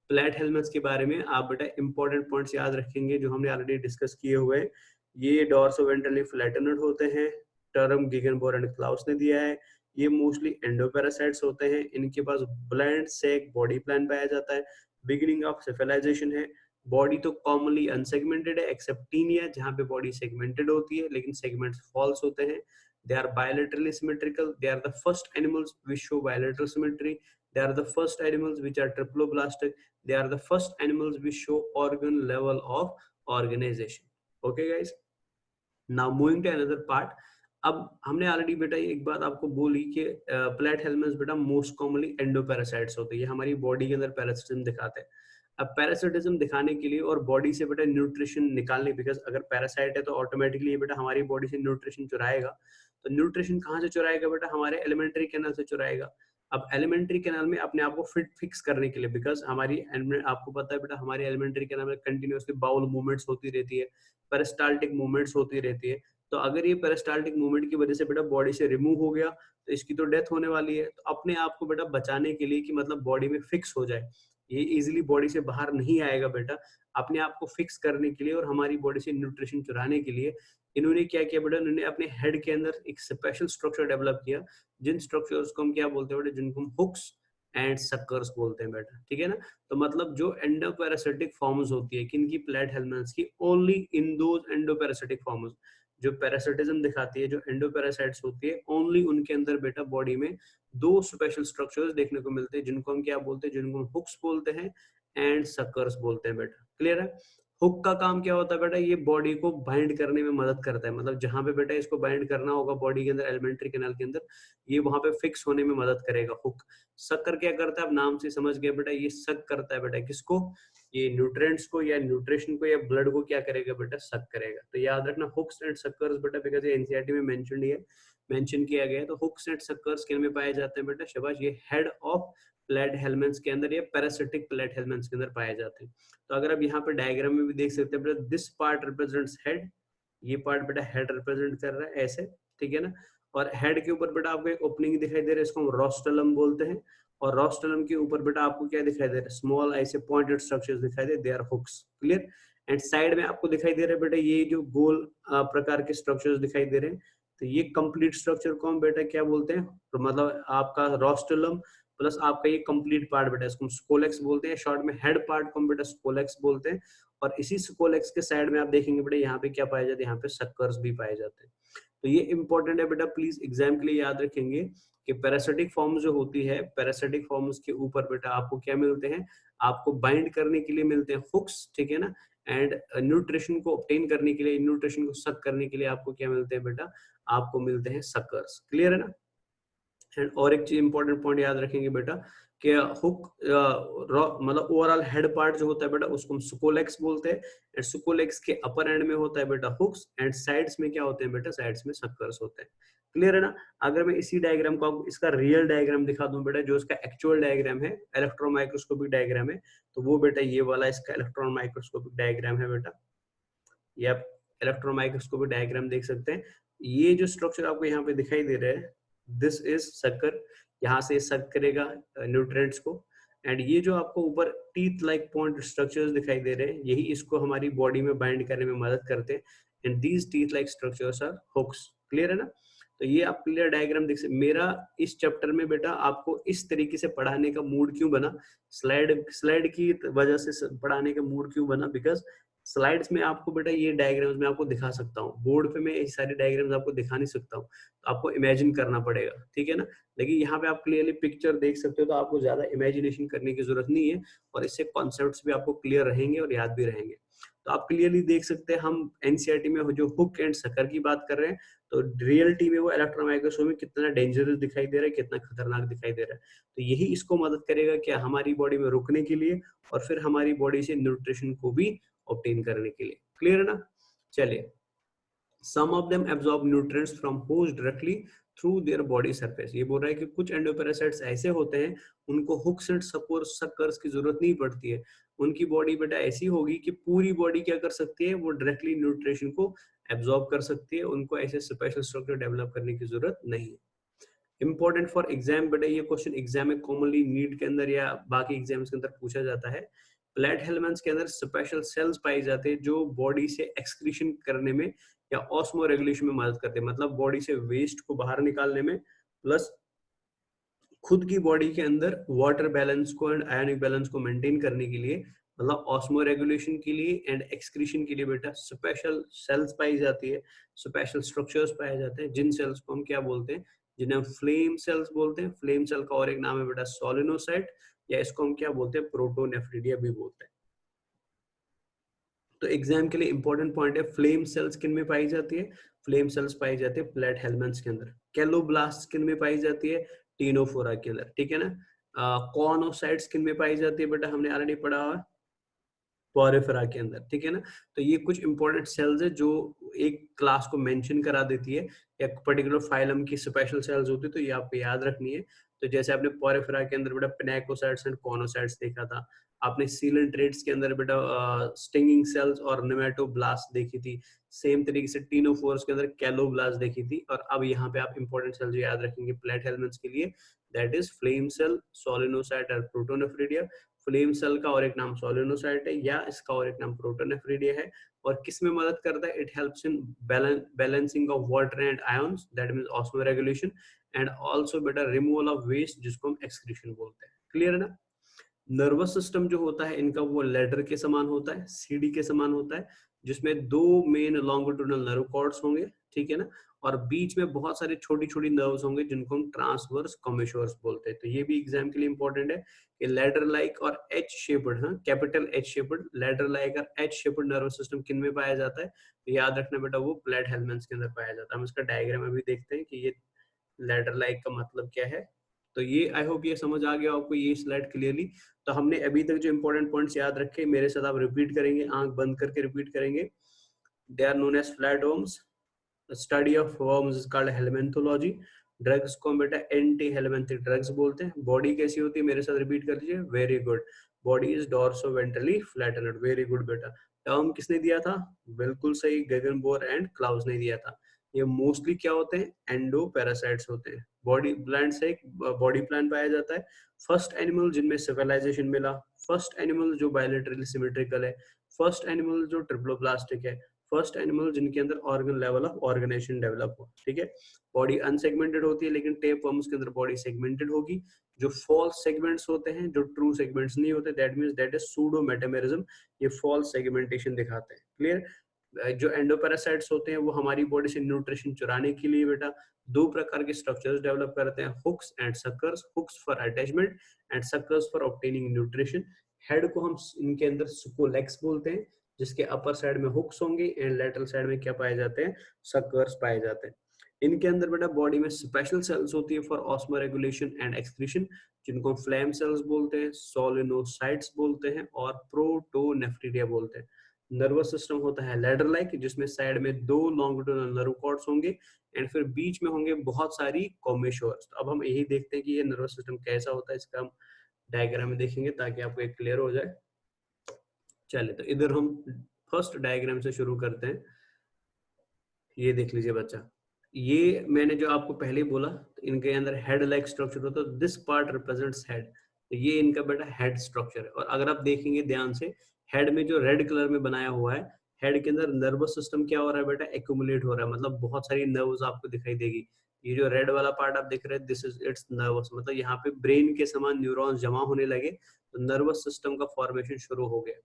प्लेट हेलमेट्स के बारे में आप बेटा इंपॉर्टेंट पॉइंट्स याद रखेंगे जो हमने ऑलरेडी डिस्कस किए हुए हैं। ये डॉर्सोवेंट्रली फ्लैटेनेड होते हैं, टर्म गिगनबोर एंड क्लाउस ने दिया है। ये मोस्टली एंडोपैरासाइट्स होते हैं, इनके पास ब्लैंड सेक बॉडी प्लान पाया जाता है, बिगिनिंग ऑफ सेफेलाइजेशन है। बॉडी तो कॉमनली अनसेगमेंटेड है एक्सेप्ट टीनिया, जहां पे बॉडी सेगमेंटेड होती है, लेकिन सेगमेंट्स फॉल्स होते हैं। They are bilaterally symmetrical, they are the first animals which show bilateral symmetry, they are the first animals which are triploblastic, they are the first animals which show organ level of organization. Okay guys, now moving to another part. अब हमने already बेटा एक बात आपको बोली कि plate helminths बेटा most commonly endoparasites होते हैं, ये हमारी बॉडी के अंदर पैरासिटिज्म दिखाते हैं। अब पैरासिटिज्म दिखाने के लिए और बॉडी से बेटा न्यूट्रिशन निकालने, बिकॉज अगर पैरासाइट है तो ऑटोमेटिकली ये बेटा हमारी बॉडी से न्यूट्रिशन चुराएगा। तो न्यूट्रिशन कहाँ से चुराएगा बेटा, हमारे एलिमेंट्री कैनल से चुराएगा। अब एलिमेंट्री कैनल में अपने आप को फिक्स करने के लिए, बिकॉज हमारी आपको पता है बेटा, हमारी एलिमेंट्री कैनल में कंटिन्यूअसली बाउल मूवमेंट्स होती रहती है, पेरिस्टाल्टिक मूवमेंट्स होती रहती है। तो अगर ये पेरिस्टाल्टिक मूवमेंट की वजह से बेटा बॉडी से रिमूव हो गया, तो इसकी तो डेथ होने वाली है। तो अपने आप को बेटा बचाने के लिए कि मतलब बॉडी में फिक्स हो जाए, ये इजीली बॉडी से बाहर नहीं आएगा बेटा, अपने आप को फिक्स करने के लिए और हमारी बॉडी से न्यूट्रिशन चुराने के लिए इन्होंने क्या किया बेटा, इन्होंने अपने हेड के अंदर एक स्पेशल स्ट्रक्चर डेवलप किया, जिन स्ट्रक्चर्स को हम क्या बोलते हैं बेटा, जिनको हम हुक्स एंड सक्कर्स बोलते हैं बेटा, ठीक है ना। तो मतलब जो एंडोपैरासिटिक फॉर्म्स होती है किनकी, प्लेट हेलमेंट्स की, ओनली इन दोज एंडोपैरासिटिक फॉर्म्स जो पैरासिटिज्म दिखाती है, जो एंडोपैरासाइट्स होती है, ओनली उनके अंदर बेटा बॉडी में दो स्पेशल स्ट्रक्चर्स देखने को मिलते हैं, जिनको हम क्या बोलते हैं, जिनको हम हुक्स बोलते हैं एंड सक्कर्स बोलते हैं बेटा। क्लियर है। हुक का काम क्या होता है बेटा, ये बॉडी को बाइंड करने में मदद करता है, मतलब जहां पे बेटा इसको बाइंड करना होगा बॉडी के अंदर, एलिमेंट्री कैनाल के अंदर, ये वहां पे फिक्स होने में मदद करेगा हुक। सक्कर क्या करता है, अब नाम से समझ गए बेटा, ये सक करता है बेटा किसको, ये न्यूट्रिएंट्स को या न्यूट्रिशन को या ब्लड को क्या करेगा बेटा, सक करेगा। तो याद रखना हुक्स एंड सक्कर्स बेटा, बिकॉज ये एनसीईआरटी में मेंशन किया गया है। तो हुक्स एंड सक्कर्स किन में पाए जाते हैं बेटा, शाबाश, ये हेड ऑफ प्लेट हेलमेंट्स के अंदर या पैरासिटिक प्लेट हेलमेंट्स के अंदर पाए जाते हैं। तो अगर आप यहाँ पे डायग्राम में भी देख सकते हैं बेटा, दिस पार्ट रिप्रेजेंट्स हेड, ये पार्ट बेटा हेड रिप्रेजेंट कर रहा है ऐसे, ठीक है ना। और हेड के ऊपर बेटा आपको एक ओपनिंग दिखाई दे रहा है, इसको हम रोस्टलम बोलते हैं। और रोस्टलम के ऊपर बेटा आपको क्या दिखाई दे रहा है, स्मॉल ऐसे पॉइंटेड स्ट्रक्चर्स दिखाई दे, they are hooks, clear. And side में आपको दिखाई दे रहा है बेटा ये जो गोल प्रकार के स्ट्रक्चर्स दिखाई दे रहे हैं, तो ये कंप्लीट स्ट्रक्चर को हम बेटा क्या बोलते हैं, तो मतलब आपका रोस्टलम प्लस आपका ये कंप्लीट पार्ट बेटा, इसको हम स्कोलेक्स बोलते हैं, शॉर्ट में हेड पार्ट को हम बेटा स्कोलेक्स बोलते हैं। और इसी स्कोलेक्स के साइड में आप देखेंगे बेटा यहाँ पे क्या पाए जाते हैं, यहाँ पे सक्कर्स भी पाए जाते हैं। तो ये इंपॉर्टेंट है बेटा, प्लीज एग्जाम के लिए याद रखेंगे कि पैरासिटिक फॉर्म जो होती है, पैरासिटिक फॉर्म्स के ऊपर बेटा आपको क्या मिलते हैं, आपको बाइंड करने के लिए मिलते हैं हुक्स, ठीक है ना। एंड न्यूट्रिशन को ऑब्टेन करने के लिए, न्यूट्रिशन को सक करने के लिए आपको क्या मिलते हैं बेटा, आपको मिलते हैं सक्कर्स, क्लियर है ना। एंड और एक चीज इंपॉर्टेंट पॉइंट याद रखेंगे बेटा कि हुक मतलब ओवरऑल हेड पार्ट जो होता है बेटा उसको हम सुकोलेक्स बोलते हैं। एंड सुकोलेक्स के अपर एंड में होता है बेटा हुक्स, एंड साइड्स में क्या होते हैं बेटा, साइड्स में सक्कर्स होते हैं, क्लियर है ना। अगर मैं इसी डायग्राम को आपको इसका रियल डायग्राम दिखा दूं बेटा, जो इसका एक्चुअल डायग्राम है, इलेक्ट्रॉन माइक्रोस्कोपिक डायग्राम है, तो वो बेटा ये वाला इसका इलेक्ट्रॉन माइक्रोस्कोपिक डायग्राम है बेटा। ये आप इलेक्ट्रॉन माइक्रोस्कोपिक डायग्राम देख सकते हैं। ये जो स्ट्रक्चर आपको यहाँ पे दिखाई दे रहा है, दिस इज सक्कर, यहाँ से सक करेगा न्यूट्रिएंट्स को। एंड ये जो आपको ऊपर टीथ लाइक पॉइंट स्ट्रक्चर्स दिखाई दे रहे हैं, यही इसको हमारी बॉडी में बाइंड करने में मदद करते हैं। And these teeth like structures are hooks, clear है ना। तो ये आप क्लियर डायग्राम देख सकते। मेरा इस चैप्टर में बेटा आपको इस तरीके से पढ़ाने का मूड क्यों बना, स्लाइड की वजह से पढ़ाने का मूड क्यों बना, बिकॉज स्लाइड्स में आपको बेटा ये डायग्राम्स में आपको दिखा सकता हूँ, बोर्ड पे मैं ये सारे डायग्राम्स आपको दिखा नहीं सकता हूँ, तो आपको इमेजिन करना पड़ेगा, ठीक है ना। लेकिन यहाँ पे आप क्लियरली पिक्चर देख सकते हो, तो आपको ज्यादा इमेजिनेशन करने की जरूरत नहीं है, और इससे कॉन्सेप्ट्स भी आपको क्लियर रहेंगे और याद भी रहेंगे। तो आप क्लियरली देख सकते हैं हम एनसीईआरटी में जो हुक एंड सकर की बात कर रहे हैं, तो रियलिटी में वो इलेक्ट्रॉन माइक्रोस्कोप में कितना डेंजरस दिखाई दे रहा है, कितना खतरनाक दिखाई दे रहा है। तो यही इसको मदद करेगा क्या, हमारी बॉडी में रुकने के लिए, और फिर हमारी बॉडी से न्यूट्रिशन को भी ऑब्टेन करने के लिए, क्लियर है ना। चलिए, some of them absorb nutrients from host directly through their body surface. ये बोल रहा है कि कुछ एंडोपैरासाइट्स ऐसे होते हैं उनको हुक्स एंड सक्कर्स की जरूरत नहीं पड़ती है, उनकी बॉडी बेटा ऐसी होगी कि पूरी बॉडी क्या कर सकती है, वो डायरेक्टली न्यूट्रिशन को एब्सॉर्ब कर सकती है, उनको ऐसे स्पेशल स्ट्रक्चर डेवलप करने की जरूरत नहीं है। इंपॉर्टेंट फॉर एग्जाम बेटा, ये क्वेश्चन एग्जाम में कॉमनली नीट के अंदर या बाकी एग्जाम्स के अंदर पूछा जाता है। प्लेट हेलमेंट्स के अंदर स्पेशल सेल्स पाए जाते हैं जो बॉडी से एक्सक्रीशन करने में या ऑस्मो रेगुलेशन में मदद करते हैं, मतलब बॉडी से वेस्ट को बाहर निकालने में, प्लस खुद की बॉडी के अंदर वाटर बैलेंस को एंड आयनिक बैलेंस को मेंटेन करने के लिए, मतलब ऑस्मो रेगुलेशन के लिए एंड एक्सक्रीशन के लिए बेटा स्पेशल सेल्स पाई जाती है, स्पेशल स्ट्रक्चर्स पाए जाते हैं, जिन सेल्स को हम क्या बोलते हैं, जिन्हें हम फ्लेम सेल्स बोलते हैं। फ्लेम सेल का और एक नाम है बेटा सोलिनोसाइट, या इसको हम क्या बोलते हैं, प्रोटोनेफ्रिडिया भी बोलते हैं। तो एग्जाम के लिए इंपॉर्टेंट पॉइंट है, फ्लेम सेल्स किन में पाई जाती है, फ्लेम सेल्स पाई जाती है प्लेट हेलमेंट्स के अंदर। कैलोब्लास्ट किन में पाई जाती है, टीनोफोरा के अंदर, ठीक है ना। कॉनोसाइट्स किन में पाई जाती है बेटा, हमने ऑलरेडी पढ़ा हुआ पोरिफेरा के अंदर, ठीक है ना। तो ये कुछ इंपॉर्टेंट सेल्स है जो एक क्लास को मेंशन करा देती है, या पर्टिकुलर फाइलम की स्पेशल सेल्स होती है, तो ये आपको याद रखनी है। तो जैसे आपने पोरिफेरा के अंदर बेटा पिनेकोसाइट्स एंड कॉनोसाइट्स देखा था, आपने सीलेंट्रेट्स के अंदर बेटा स्टिंगिंग सेल्स और नेमेटोब्लास्ट देखी थी, सेम तरीके से टीनोफोर्स के अंदर कैलोब्लास्ट देखी थी। और अब यहाँ पे आप इंपॉर्टेंट सेल्स याद रखेंगे प्लेट हेलमेंट्स के लिए, that is flame cell, solenocyte और प्रोटोनेफ्रिडिया। फ्लेम सेल का और एक नाम सोलिनोसाइट है, या इसका और एक नाम प्रोटोनेफ्रिडिया है। और किस में मदद करता है, it helps in balancing of water and ions, that means osmo regulation, and also बेटा रिमूवल ऑफ वेस्ट, जिसको हम एक्सक्रीशन बोलते हैं, क्लियर है ना। नर्वस सिस्टम जो होता है इनका, वो लेडर के समान होता है, सीडी के समान होता है, जिसमें दो मेन लॉन्गिट्यूडनल नर्व कॉर्ड्स होंगे, ठीक है ना। और बीच में बहुत सारे छोटी छोटी नर्व्स होंगे जिनको हम ट्रांसवर्स कॉम्यूशर्स बोलते हैं। तो ये भी एग्जाम के लिए इंपॉर्टेंट है कि लेडर लाइक और एच शेप्ड, हाँ capital H shaped, ladder like और एच शेप्ड नर्वस सिस्टम किन में पाया जाता है, तो याद रखना बेटा वो प्लेट हेलमेंट्स के अंदर पाया जाता है। हम इसका डायग्राम अभी देखते हैं कि ये लेडर लाइक का मतलब क्या है। तो ये आई होप ये समझ आ गया आपको ये स्लाइड क्लियरली। तो हमने अभी तक जो इंपॉर्टेंट पॉइंट्स याद रखे, मेरे साथ आप रिपीट करेंगे, आंख बंद करके रिपीट करेंगे। They are known as flatworms. Study of worms is called helminthology. Drugs को हम बेटा एंटी हेलमेंथिक ड्रग्स बोलते हैं। बॉडी कैसी होती है, मेरे साथ रिपीट कर लीजिए, very good. Body is dorsoventrally flattened, very good बेटा। टर्म किसने दिया था, बिल्कुल सही, गेगनबोर एंड क्लाउस ने दिया था। ये मोस्टली क्या होते हैं, एंडो पैरासाइट्स होते हैं। बॉडी प्लांट से एक बॉडी प्लान पाया जाता है। फर्स्ट एनिमल जिनमें सिविलाइजेशन मिला, फर्स्ट एनिमल जो बायोलेटरली सिमेट्रिकल है, फर्स्ट एनिमल जो ट्रिप्लोप्लास्टिक है, फर्स्ट एनिमल जिनके अंदर organ level of organisation develop हो, ठीक है। बॉडी अनसेगमेंटेड होती है, लेकिन टेप वर्म्स के अंदर बॉडी सेगमेंटेड होगी। जो फॉल्स सेगमेंट्स होते हैं, जो ट्रू सेगमेंट्स नहीं होते, that means that is pseudo metamerism, ये फॉल्स सेगमेंटेशन दिखाते हैं। क्लियर। जो एंडोपैरासाइट्स होते हैं वो हमारी बॉडी से न्यूट्रिशन चुराने के लिए बेटा दो प्रकार के स्ट्रक्चर्स डेवलप करते हैं, hooks and suckers. Hooks for attachment and suckers for obtaining nutrition. Head को हम इनके अंदर सुकोलेक्स बोलते हैं, जिसके अपर साइड में हुक्स होंगे एंड लेटरल साइड में क्या पाए जाते हैं, सक्कर्स पाए जाते हैं। इनके अंदर बेटा बॉडी में स्पेशल सेल्स होती है for osmo regulation and excretion, जिनको फ्लैम सेल्स बोलते हैं, सोलिनोसाइट्स बोलते हैं और प्रोटोनेफ्रिडिया बोलते हैं। नर्वस सिस्टम होता है लैडर लाइक, जिसमें साइड में दो लॉन्गिट्यूडिनल नर्व कॉर्ड्स होंगे एंड फिर बीच में होंगे बहुत सारी कॉम्बिशोर्स। तो अब हम यही देखते हैं कि ये नर्वस सिस्टम कैसा होता है, इसका हम डायग्राम में देखेंगे ताकि आपको एक क्लियर हो जाए। चलिए तो इधर हम फर्स्ट डायग्राम से शुरू करते हैं। ये देख लीजिए बच्चा, ये मैंने जो आपको पहले ही बोला, तो इनके अंदर हेड लाइक स्ट्रक्चर होता है, दिस पार्ट रिप्रेजेंट्स हेड। तो ये इनका बेटा हेड स्ट्रक्चर है। और अगर आप देखेंगे ध्यान से, हेड में जो रेड कलर में बनाया हुआ है, हेड के अंदर नर्वस सिस्टम क्या हो रहा है बेटा, एक्यूमुलेट हो रहा है, मतलब बहुत सारी नर्व्स आपको दिखाई देगी। ये जो रेड वाला पार्ट आप देख रहे हैं, दिस इज इट्स नर्वस, मतलब यहाँ पे ब्रेन के समान न्यूरॉन्स जमा होने लगे, तो नर्वस सिस्टम का फॉर्मेशन शुरू हो गया।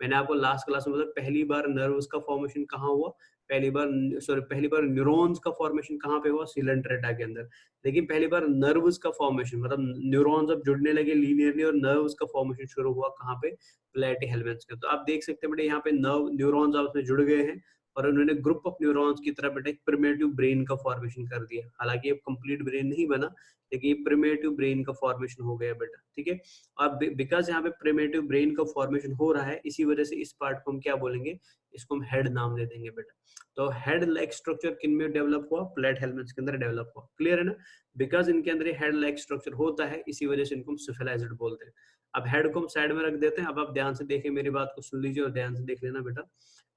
मैंने आपको लास्ट क्लास में बताया पहली बार नर्व्स का फॉर्मेशन कहाँ हुआ, पहली बार न्यूरॉन्स का फॉर्मेशन कहाँ पे हुआ, सीलेंट्रेटा के अंदर। लेकिन पहली बार नर्व्स का फॉर्मेशन, मतलब न्यूरॉन्स अब जुड़ने लगे लीनियरली और नर्व्स का फॉर्मेशन शुरू हुआ कहाँ पे, प्लेटिहेल्मिन्थ्स के। तो आप देख सकते हैं बेटा यहाँ पे नर्व न्यूरॉन्स आपस में जुड़ गए हैं और उन्होंने ग्रुप ऑफ न्यूरॉन्स की तरह बेटा एक प्रिमिटिव ब्रेन का फॉर्मेशन कर दिया। हालांकि ये कंप्लीट ब्रेन नहीं बना, लेकिन ये प्रिमिटिव ब्रेन का फॉर्मेशन हो गया बेटा, ठीक है। और बिकॉज यहाँ पे प्रिमिटिव ब्रेन का फॉर्मेशन हो रहा है, इसी वजह से इस पार्ट को हम क्या बोलेंगे, इसको हम हेड नाम दे देंगे बेटा। तो हेड लाइक स्ट्रक्चर किन में डेवलप हुआ, प्लेटहेल्मिन्थ्स के अंदर डेवलप हुआ। क्लियर है ना। बिकॉज इनके अंदर हेड लाइक स्ट्रक्चर होता है, इसी वजह से इनको हम सिफिलाइज्ड बोलते हैं। अब हेड को हम साइड में रख देते हैं। अब आप ध्यान से देखिए, मेरी बात को सुन लीजिए और ध्यान से देख लेना बेटा।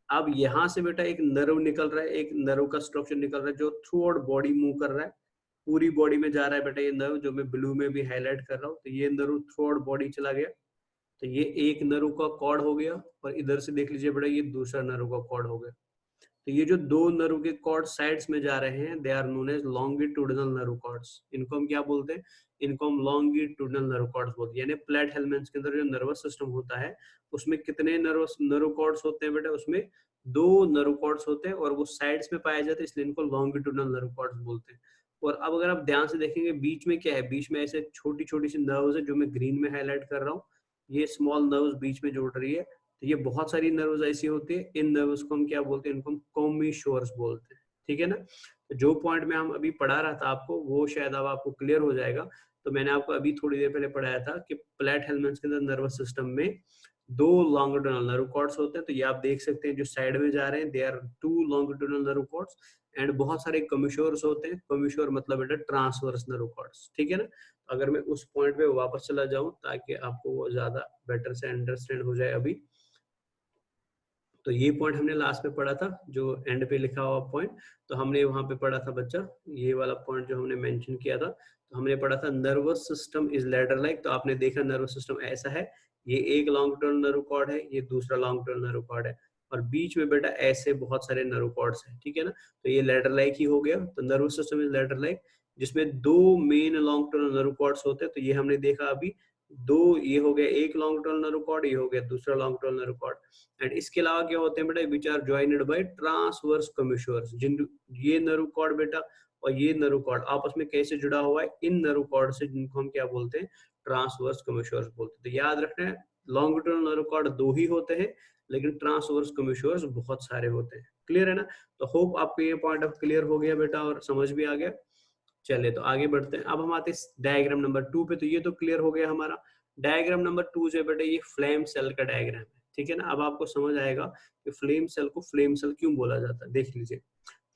अब यहाँ से बेटा एक नर्व निकल रहा है, एक नर्व का स्ट्रक्चर निकल रहा है जो थ्रू आउट बॉडी मूव कर रहा है, पूरी बॉडी में जा रहा है बेटा ये नर्व, जो मैं ब्लू में भी हाईलाइट कर रहा हूँ। तो ये नर्व थ्रू आउट बॉडी चला गया, तो ये एक नर्व का कॉर्ड हो गया। और इधर से देख लीजिए बेटा, ये दूसरा नर्व का कॉर्ड हो गया। तो ये जो दो नर्व के कॉर्ड साइड्स में जा रहे हैं, they are known as longitudinal nerve cords. इनको हम क्या बोलते हैं, इनको हम लॉन्गिट्यूडिनल नर्व कॉर्ड्स बोलते हैं। यानी प्लेटहेल्मिन्थ्स के अंदर जो नर्वस सिस्टम होता है, उसमें कितने नर्व कॉर्ड्स होते हैं बेटा, उसमें दो नर्व कॉर्ड्स होते हैं और वो साइड्स में पाए जाते हैं, इसलिए इनको लॉन्गिट्यूडिनल नर्व कॉर्ड्स बोलते हैं। और अब अगर आप ध्यान से देखेंगे, बीच में क्या है, बीच में ऐसे छोटी छोटी सी नर्व्स है जो मैं ग्रीन में हाईलाइट कर रहा हूँ। ये स्मॉल नर्व्स बीच में जोड़ रही है। तो ये बहुत सारी नर्व्स ऐसी होती है, इन नर्व्स को हम क्या बोलते हैं, इनको हम कॉम्बिशोर्स बोलते हैं, ठीक है ना। तो जो पॉइंट में हम अभी पढ़ा रहा था आपको, वो शायद अब आपको क्लियर हो जाएगा। तो मैंने आपको अभी थोड़ी देर पहले पढ़ाया था कि प्लेटहेल्मिन्थ्स के अंदर नर्वस सिस्टम में दो लॉन्गिट्यूडिनल नर्व कॉर्ड्स होते हैं। तो ये आप देख सकते हैं जो साइड में जा रहे हैं, they are two longitudinal nerve cords and बहुत सारे कमिशोर्स होते हैं। कमिशोर मतलब बेटा ट्रांसवर्स नर्व कॉर्ड्स, ठीक है ना। अगर मैं उस पॉइंट पे वापस चला जाऊं ताकि आपको वो ज्यादा बेटर से अंडरस्टैंड हो जाए अभी। तो ये पॉइंट हमने लास्ट में पढ़ा था, जो एंड पे लिखा हुआ पॉइंट। तो हमने वहां पे पढ़ा था बच्चा, ये वाला पॉइंट जो हमने मेंशन किया था। तो हमने पढ़ा था nervous system is ladder like. तो आपने देखा नर्वस सिस्टम ऐसा है, ये एक लॉन्ग टर्म नर्व कॉर्ड है, ये दूसरा लॉन्ग टर्म नर्व कॉर्ड है, और बीच में बेटा ऐसे बहुत सारे नर्व कॉर्ड्स हैं, ठीक है ना। तो ये लैडर लाइक ही हो गया। तो nervous system is ladder like, जिसमें दो main long term nerve cords होते हैं। तो ये हमने देखा अभी, दो ये हो गया, एक लॉन्ग टर्म नर्व कॉर्ड, ये हो गया दूसरा long term nerve cord. And इसके अलावा क्या होते हैं बेटा, which are joined by transverse commissures. जिन ये नर्व कॉर्ड बेटा और ये नर्व कॉर्ड आपस में कैसे जुड़ा हुआ है, इन नर्व कॉर्ड से, जिनको हम क्या बोलते हैं, ट्रांसवर्स कमिशोर्स बोलते हैं। तो याद रखना है, लॉन्ग टर्म नर्व कॉर्ड दो ही होते हैं, लेकिन ट्रांसवर्स कमिशोर्स बहुत सारे होते हैं। क्लियर है ना। तो होप आपको ये पॉइंट अब क्लियर हो गया बेटा और समझ भी आ गया। चलिए तो आगे बढ़ते हैं। अब हम आते हैं डायग्राम नंबर 2 पे। तो ये तो क्लियर हो गया हमारा। डायग्राम नंबर 2 जो है बेटा ये फ्लेम सेल का डायग्राम है, ठीक है ना। अब आपको समझ आएगा कि फ्लेम सेल को फ्लेम सेल क्यों बोला जाता है। देख लीजिए,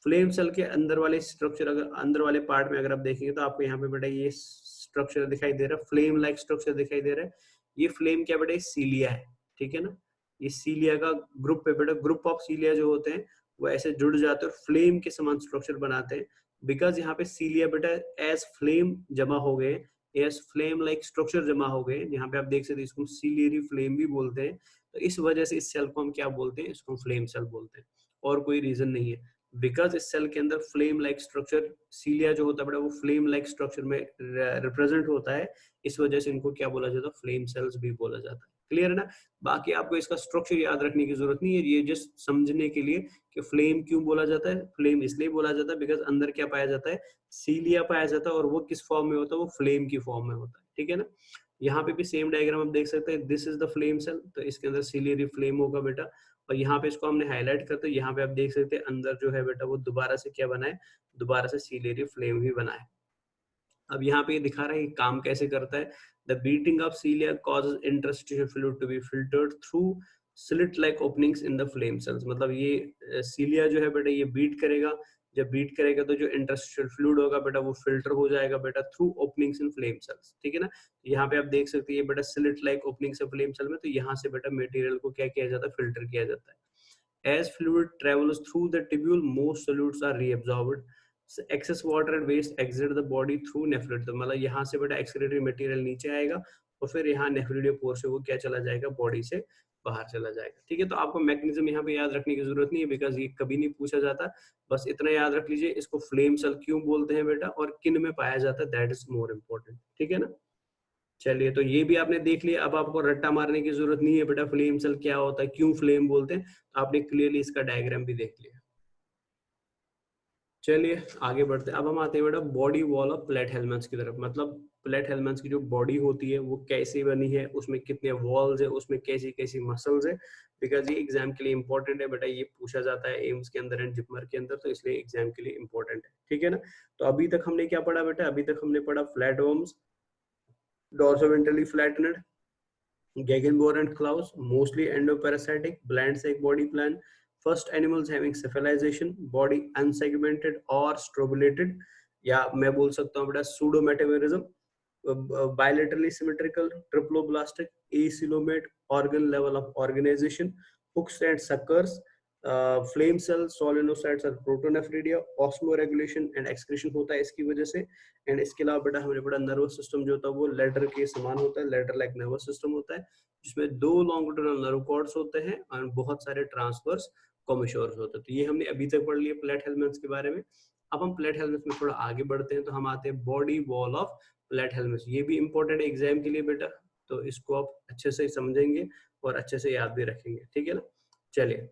फ्लेम सेल के अंदर वाले स्ट्रक्चर, अगर अंदर वाले पार्ट में अगर आप देखेंगे तो आपको यहाँ पे बेटा ये स्ट्रक्चर दिखाई दे रहा है, फ्लेम लाइक स्ट्रक्चर दिखाई दे रहा है। ये फ्लेम क्या बेटा, सीलिया है, ठीक है ना। ये सीलिया का ग्रुप है बेटा। ग्रुप ऑफ सीलिया जो होते हैं वो ऐसे जुड़ जाते हैं और फ्लेम के समान स्ट्रक्चर बनाते हैं। बिकॉज यहाँ पे सीलिया बेटा एज फ्लेम जमा हो गए, एज फ्लेम लाइक स्ट्रक्चर जमा हो गए। यहाँ पे आप देख सकते हैं, इसको सीलियरी फ्लेम भी बोलते हैं। तो इस वजह से इस सेल को हम क्या बोलते हैं, इसको फ्लेम सेल बोलते हैं, और कोई रीजन नहीं है। बिकॉज इस सेल के अंदर फ्लेम लाइक स्ट्रक्चर, सीलिया जो होता है बेटा वो फ्लेम लाइक स्ट्रक्चर में रिप्रेजेंट होता है, इस वजह से इनको क्या बोला जाता है, फ्लेम सेल्स भी बोला जाता है। क्लियर है ना। बाकी आपको इसका स्ट्रक्चर याद रखने की जरूरत नहीं है, ये जस्ट समझने के लिए कि फ्लेम क्यों बोला जाता है। फ्लेम इसलिए बोला जाता है बिकॉज अंदर क्या पाया जाता है, सीलिया पाया जाता है, और वो किस फॉर्म में होता है, वो फ्लेम की फॉर्म में होता है, ठीक है ना। यहाँ पे भी सेम डायग्राम आप देख सकते हैं, this is the flame cell. तो इसके अंदर सीलियरी फ्लेम होगा बेटा, और यहाँ पे इसको हमने हाईलाइट करते हैं। यहाँ पे आप देख सकते हैं अंदर जो है बेटा वो दोबारा से क्या बना है, दोबारा से सीलियरी फ्लेम ही बना है। अब यहाँ पे ये दिखा रहा है कि काम कैसे करता है। The beating of सीलिया causes interstitial fluid to be filtered through slit like openings in the flame cells। मतलब ये सीलिया जो है बेटा ये बीट करेगा, जब बीट करेगा तो जो इंटरस्टिशियल फ्लूइड होगा बेटा वो फिल्टर हो जाएगा बेटा थ्रू ओपनिंग्स इन फ्लेम सेल्स, ठीक है ना। यहाँ पे आप देख सकते हैं ये बेटा स्लिट लाइक ओपनिंग्स है फ्लेम सेल में, तो यहाँ से बेटा मटेरियल को क्या किया जाता है, फिल्टर किया जाता है। As fluid travels through the tubule, most solutes are reabsorbed. Excess water and waste exit the body through nephrid। तो मतलब यहाँ से बेटा एक्सक्रीटरी मटेरियल नीचे आएगा और फिर यहाँ नेफ्रिडियो पोर से वो क्या चला जाएगा, बॉडी से बाहर चला जाएगा, ठीक है। तो आपको मैकेनिज्म यहाँ पे याद रखने की जरूरत नहीं है, बिकॉज ये कभी नहीं पूछा जाता। बस इतना याद रख लीजिए, इसको फ्लेम सेल क्यों बोलते हैं बेटा और किन में पाया जाता है, दैट इज मोर इम्पोर्टेंट, ठीक है ना। चलिए तो ये भी आपने देख लिया। अब आपको रट्टा मारने की जरूरत नहीं है बेटा, फ्लेम सेल क्या होता है, क्यों फ्लेम बोलते हैं, तो आपने क्लियरली इसका डायग्राम भी देख लिया। चलिए आगे बढ़ते हैं। अब हम आते हैं बेटा body wall of plate helminths की तरफ। मतलब प्लेट हेलमेंट्स की जो बॉडी होती है वो कैसे बनी है, उसमें कितने वॉल्स है, उसमें कैसी कैसी मसल्स है। बिकॉज ये एग्जाम के लिए इंपॉर्टेंट है बेटा, ये पूछा जाता है एम्स के अंदर एंड जिपमर के अंदर, तो इसलिए एग्जाम के लिए इंपॉर्टेंट है, ठीक है ना। तो अभी तक हमने क्या पढ़ा बेटा, अभी तक हमने पढ़ा flatworms, dorsoventrally flattened, Gegenbauer and Klaus, mostly endoparasitic, bland sac body plan. First animals having cephalization, body unsegmented or strobulated, या मैं बोल सकता हूँ बेटा pseudometabolism, bilaterally symmetrical, triploblastic, acoelomate, organ level of organization, hooks and suckers, flame cells, solenocytes और protonephridia, osmoregulation and excretion होता है इसकी वजह से। एंड इसके अलावा बेटा हमने पढ़ा नर्वस सिस्टम जो होता है वो लेडर के समान होता है, लेडर लाइक नर्वस सिस्टम होता है, जिसमें 2 लॉन्गिट्यूडिनल नर्व कॉर्ड्स होते हैं और बहुत सारे ट्रांसवर्स कॉम्यूशोर्स होते हैं। तो ये हमने अभी तक पढ़ लिया प्लेट हेलमेंट्स के बारे में। अब हम प्लेट हेलमेंट्स में थोड़ा आगे बढ़ते हैं, तो हम आते हैं body wall of plate helmets. ये भी इंपॉर्टेंट है एग्जाम के लिए बेटा, तो इसको आप अच्छे से समझेंगे और अच्छे से याद भी रखेंगे, ठीक है ना। चलिए,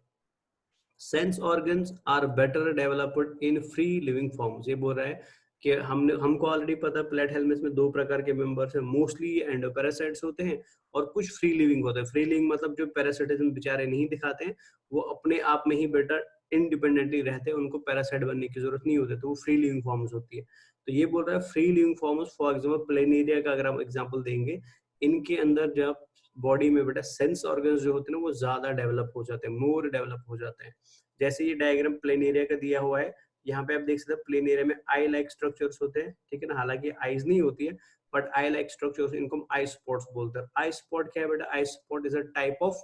sense organs are better developed in free living forms. ये बोल रहा है कि हमको ऑलरेडी पता है प्लेट हेलमेट्स में 2 प्रकार के मेंबर्स हैं, मोस्टली ये एंडोपैरासाइट्स होते हैं और कुछ फ्री लिविंग होते हैं। फ्री लिविंग मतलब जो पैरासिटिज्म बेचारे नहीं दिखाते हैं, वो अपने आप में ही बेटर इंडिपेंडेंटली रहते हैं, उनको पैरासाइट बनने की जरूरत नहीं होती, तो वो फ्री लिविंग फॉर्म्स होती है। तो ये बोल रहा है free living forms, for example planaria का अगर हम एग्जाम्पल देंगे, इनके अंदर जब बॉडी में बेटा सेंस ऑर्गन्स जो होते हैं ना वो ज्यादा डेवलप हो जाते हैं, मोर डेवलप हो जाते हैं। जैसे ये डायग्राम प्लेन एरिया का दिया हुआ है, यहाँ पे आप देख सकते हैं प्लेन एरिया में आई लाइक स्ट्रक्चर्स होते हैं, ठीक है ना। हालांकि आईज नहीं होती है, बट आई लाइक स्ट्रक्चर्स, इनको आई स्पॉट्स बोलते हैं। आई स्पॉट क्या है बेटा, eye spot is a type of,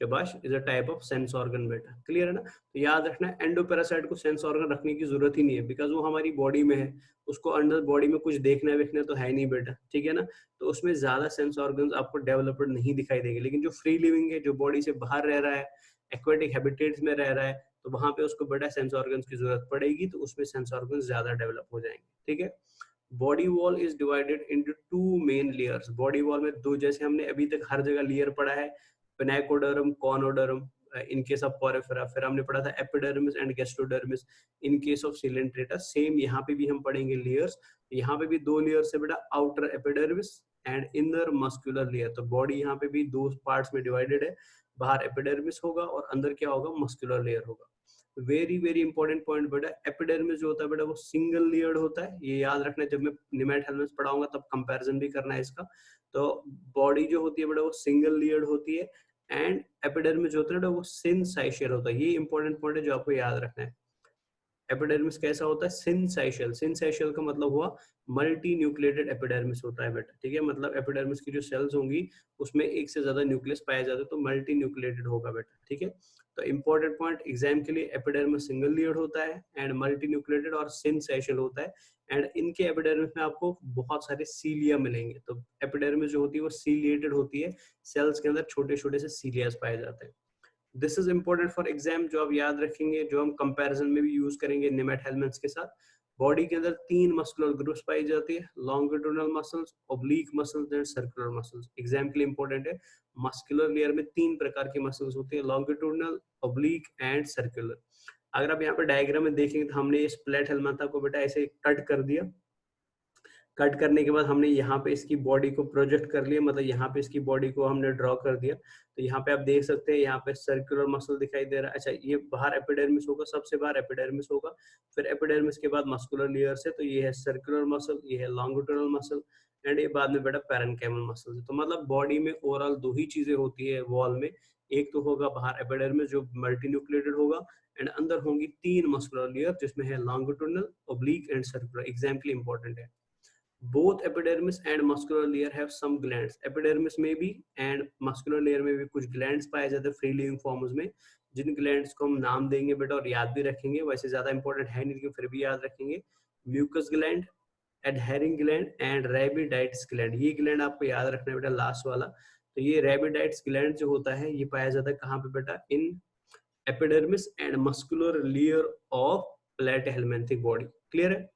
शाबाश, is a type of sense organ बेटा। क्लियर है ना। तो याद रखना एंडोपैरासाइट को सेंस ऑर्गन रखने की जरूरत ही नहीं है, बिकॉज वो हमारी बॉडी में है, उसको अंदर बॉडी में कुछ देखना वेखना तो है नहीं बेटा, ठीक है ना। तो उसमें ज्यादा सेंस ऑर्गन्स आपको डेवलप्ड नहीं दिखाई देंगे। लेकिन जो फ्री लिविंग है, जो बॉडी से बाहर रह रहा है, एक्वेटिक हैबिटेट्स में रह रहा है, तो वहां पे उसको बेटा सेंस ऑर्गन्स की जरूरत पड़ेगी, तो उसमें सेंस ऑर्गन्स ज्यादा डेवलप हो जाएंगे, ठीक है। Body wall is divided into 2 main layers. Body wall में 2, जैसे हमने अभी तक हर जगह लेयर पढ़ा है, पेनाइकोडर्म, कॉनोडर्म इन केस ऑफ पोरिफेरा, फिर हमने पढ़ा था epidermis and gastrodermis in case of Coelenterata. Same यहाँ पे भी हम पढ़ेंगे लेयर्स। यहाँ पे भी 2 लेयर्स है बेटा, outer epidermis and inner muscular layer. तो बॉडी यहाँ पे भी 2 पार्ट्स में डिवाइडेड है, बाहर एपिडर्मिस होगा और अंदर क्या होगा, मस्कुलर लेयर होगा। वेरी वेरी इंपॉर्टेंट पॉइंट बेटा, एपिडर्मिस जो होता है बेटा वो सिंगल लेयर्ड होता है, ये याद रखना, जब मैं निमेट हेलमेंट्स पढ़ाऊंगा तब कंपैरिजन भी करना है इसका। तो बॉडी जो होती है बेटा वो सिंगल लेयर्ड होती है, एंड एपिडर्मिस जो होता है बेटा वो सिनसाइशियल होता है। ये इंपॉर्टेंट पॉइंट है जो आपको याद रखना है। एपिडर्मिस कैसा होता है? सिनसाइशियल। सिनसाइशियल का मतलब हुआ मल्टी न्यूक्लिएटेड एपिडर्मिस होता है बेटा, ठीक है, मतलब एपिडर्मिस की जो सेल्स होंगी उसमें एक से ज्यादा न्यूक्लियस पाए जाते हैं, तो मल्टी न्यूक्लिएटेड होगा बेटा, ठीक है। तो इंपॉर्टेंट पॉइंट एग्जाम के लिए, एपिडर्मिस सिंगल लेयर्ड होता है एंड मल्टी न्यूक्लिएटेड और सिनसाइशियल होता है, एंड इनके एपिडर्मिस में आपको बहुत सारे सीलिया मिलेंगे। तो एपिडर्मिस जो होती है वो सीलिएटेड होती है, सेल्स के अंदर छोटे छोटे से सीलियास पाए जाते हैं। This is important for exam, जो आप याद रखेंगे, जो हम कंपैरिजन में भी यूज करेंगे निमेट हेलमेंट्स के साथ। बॉडी के अंदर 3 मस्कुलर ग्रुप्स पाई जाती है, longitudinal muscles, oblique muscles and circular muscles. Exam के लिए इंपॉर्टेंट है, मस्कुलर लेयर में 3 प्रकार की मसल्स होती है, लॉन्गिट्यूडिनल, ओब्लिक एंड सर्कुलर। अगर आप यहाँ पे डायग्राम में देखेंगे तो हमने इस प्लेट हेलमेट को बेटा ऐसे कट कर दिया, कट करने के बाद हमने यहाँ पे इसकी बॉडी को प्रोजेक्ट कर लिया, मतलब यहाँ पे इसकी बॉडी को हमने ड्रॉ कर दिया। तो यहाँ पे आप देख सकते हैं, यहाँ पे सर्कुलर मसल दिखाई दे रहा है। अच्छा, ये बाहर एपिडर्मिस होगा, सबसे बाहर एपिडर्मिस होगा, फिर एपिडर्मिस के बाद मस्कुलर लेयर से, तो ये है सर्कुलर मसल, ये है लॉन्गिट्यूडिनल मसल, एंड ये बाद में बेटा पैरेन्काइमल मसल। तो मतलब बॉडी में ओवरऑल 2 ही चीजें होती है वॉल में, एक तो होगा बाहर एपिडर्मिस जो मल्टी न्यूक्लिएटेड होगा, एंड अंदर होंगी 3 मस्कुलर लेयर जिसमें है longitudinal, oblique and circular. Exam के लिए इंपॉर्टेंट है। both epidermis and muscular layer have some glands, epidermis में भी and muscular layer में भी कुछ glands पाए जाते हैं फ्री लिविंग फॉर्म्स में, जिन glands को हम नाम देंगे बेटा और याद भी रखेंगे, वैसे ज्यादा इंपॉर्टेंट है नहीं लेकिन फिर भी याद रखेंगे। Mucus gland, adhering gland and rhabdites gland. ये ग्लैंड आपको याद रखना है बेटा, लास्ट वाला। तो ये रैबिडाइट्स ग्लैंड जो होता है ये पाया जाता है कहाँ पे बेटा? In epidermis and muscular layer of platyhelminthic body. Clear है?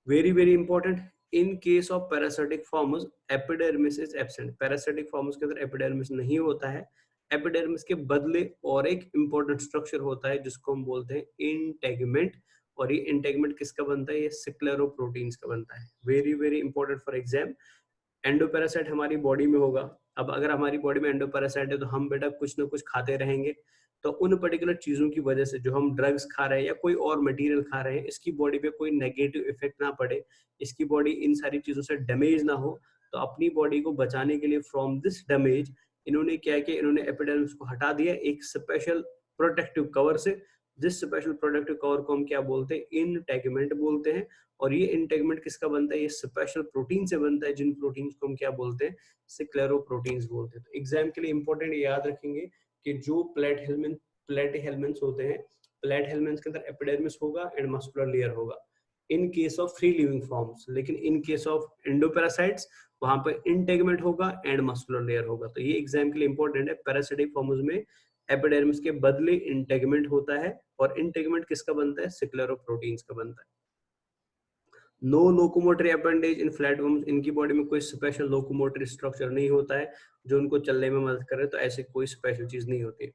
Very very important, in case of parasitic forms epidermis is absent. Parasitic forms के अंदर एपिडर्मिस नहीं होता है, एपिडर्मिस के बदले और एक इंपॉर्टेंट स्ट्रक्चर होता है जिसको हम बोलते हैं इंटेगमेंट, और ये इंटेगमेंट किसका बनता है? ये स्क्लेरोप्रोटीन्स का बनता है। Very very important for exam. Endoparasite हमारी बॉडी में होगा, अब अगर हमारी बॉडी में एंडोपैरासाइट है तो हम बेटा कुछ ना कुछ खाते रहेंगे, तो उन पर्टिकुलर चीजों की वजह से जो हम ड्रग्स खा रहे हैं या कोई और मटेरियल खा रहे हैं, इसकी बॉडी पे कोई नेगेटिव इफेक्ट ना पड़े, इसकी बॉडी इन सारी चीजों से डैमेज ना हो, तो अपनी बॉडी को बचाने के लिए फ्रॉम दिस डैमेज इन्होंने क्या किया, इन्होंने एपिडर्मिस को हटा दिया एक स्पेशल प्रोटेक्टिव कवर से, जिस स्पेशल प्रोटेक्टिव कवर को हम क्या बोलते हैं? इंटेगमेंट बोलते हैं। और ये इंटेगमेंट किसका बनता है? ये स्पेशल प्रोटीन से बनता है, जिन प्रोटीन्स को हम क्या बोलते हैं? स्क्लेरोप्रोटीन्स बोलते हैं। तो एग्जाम के लिए इंपॉर्टेंट याद रखेंगे कि जो प्लेटहेलमिन्थ्स होते हैं, प्लेटहेलमिन्थ्स के अंदर एपिडर्मिस होगा एंड मस्कुलर लेयर होगा इन case of free living forms, लेकिन इन केस ऑफ एंडोपैरासाइट्स वहां पर इंटेगमेंट होगा एंड मस्कुलर लेयर होगा। तो ये एग्जाम के लिए इंपॉर्टेंट है। पैरासिटिक फॉर्म्स में एपिडर्मिस के बदले इंटेगमेंट होता है, और इंटेगमेंट किसका बनता है? स्क्लेरोप्रोटीन्स का बनता है। नो लोकोमोटरी अपेंडेज इन फ्लैटवर्म्स, इनकी बॉडी में कोई स्पेशल लोकोमोटरी स्ट्रक्चर नहीं होता है जो उनको चलने में मदद करे, तो ऐसे कोई स्पेशल चीज नहीं होती है।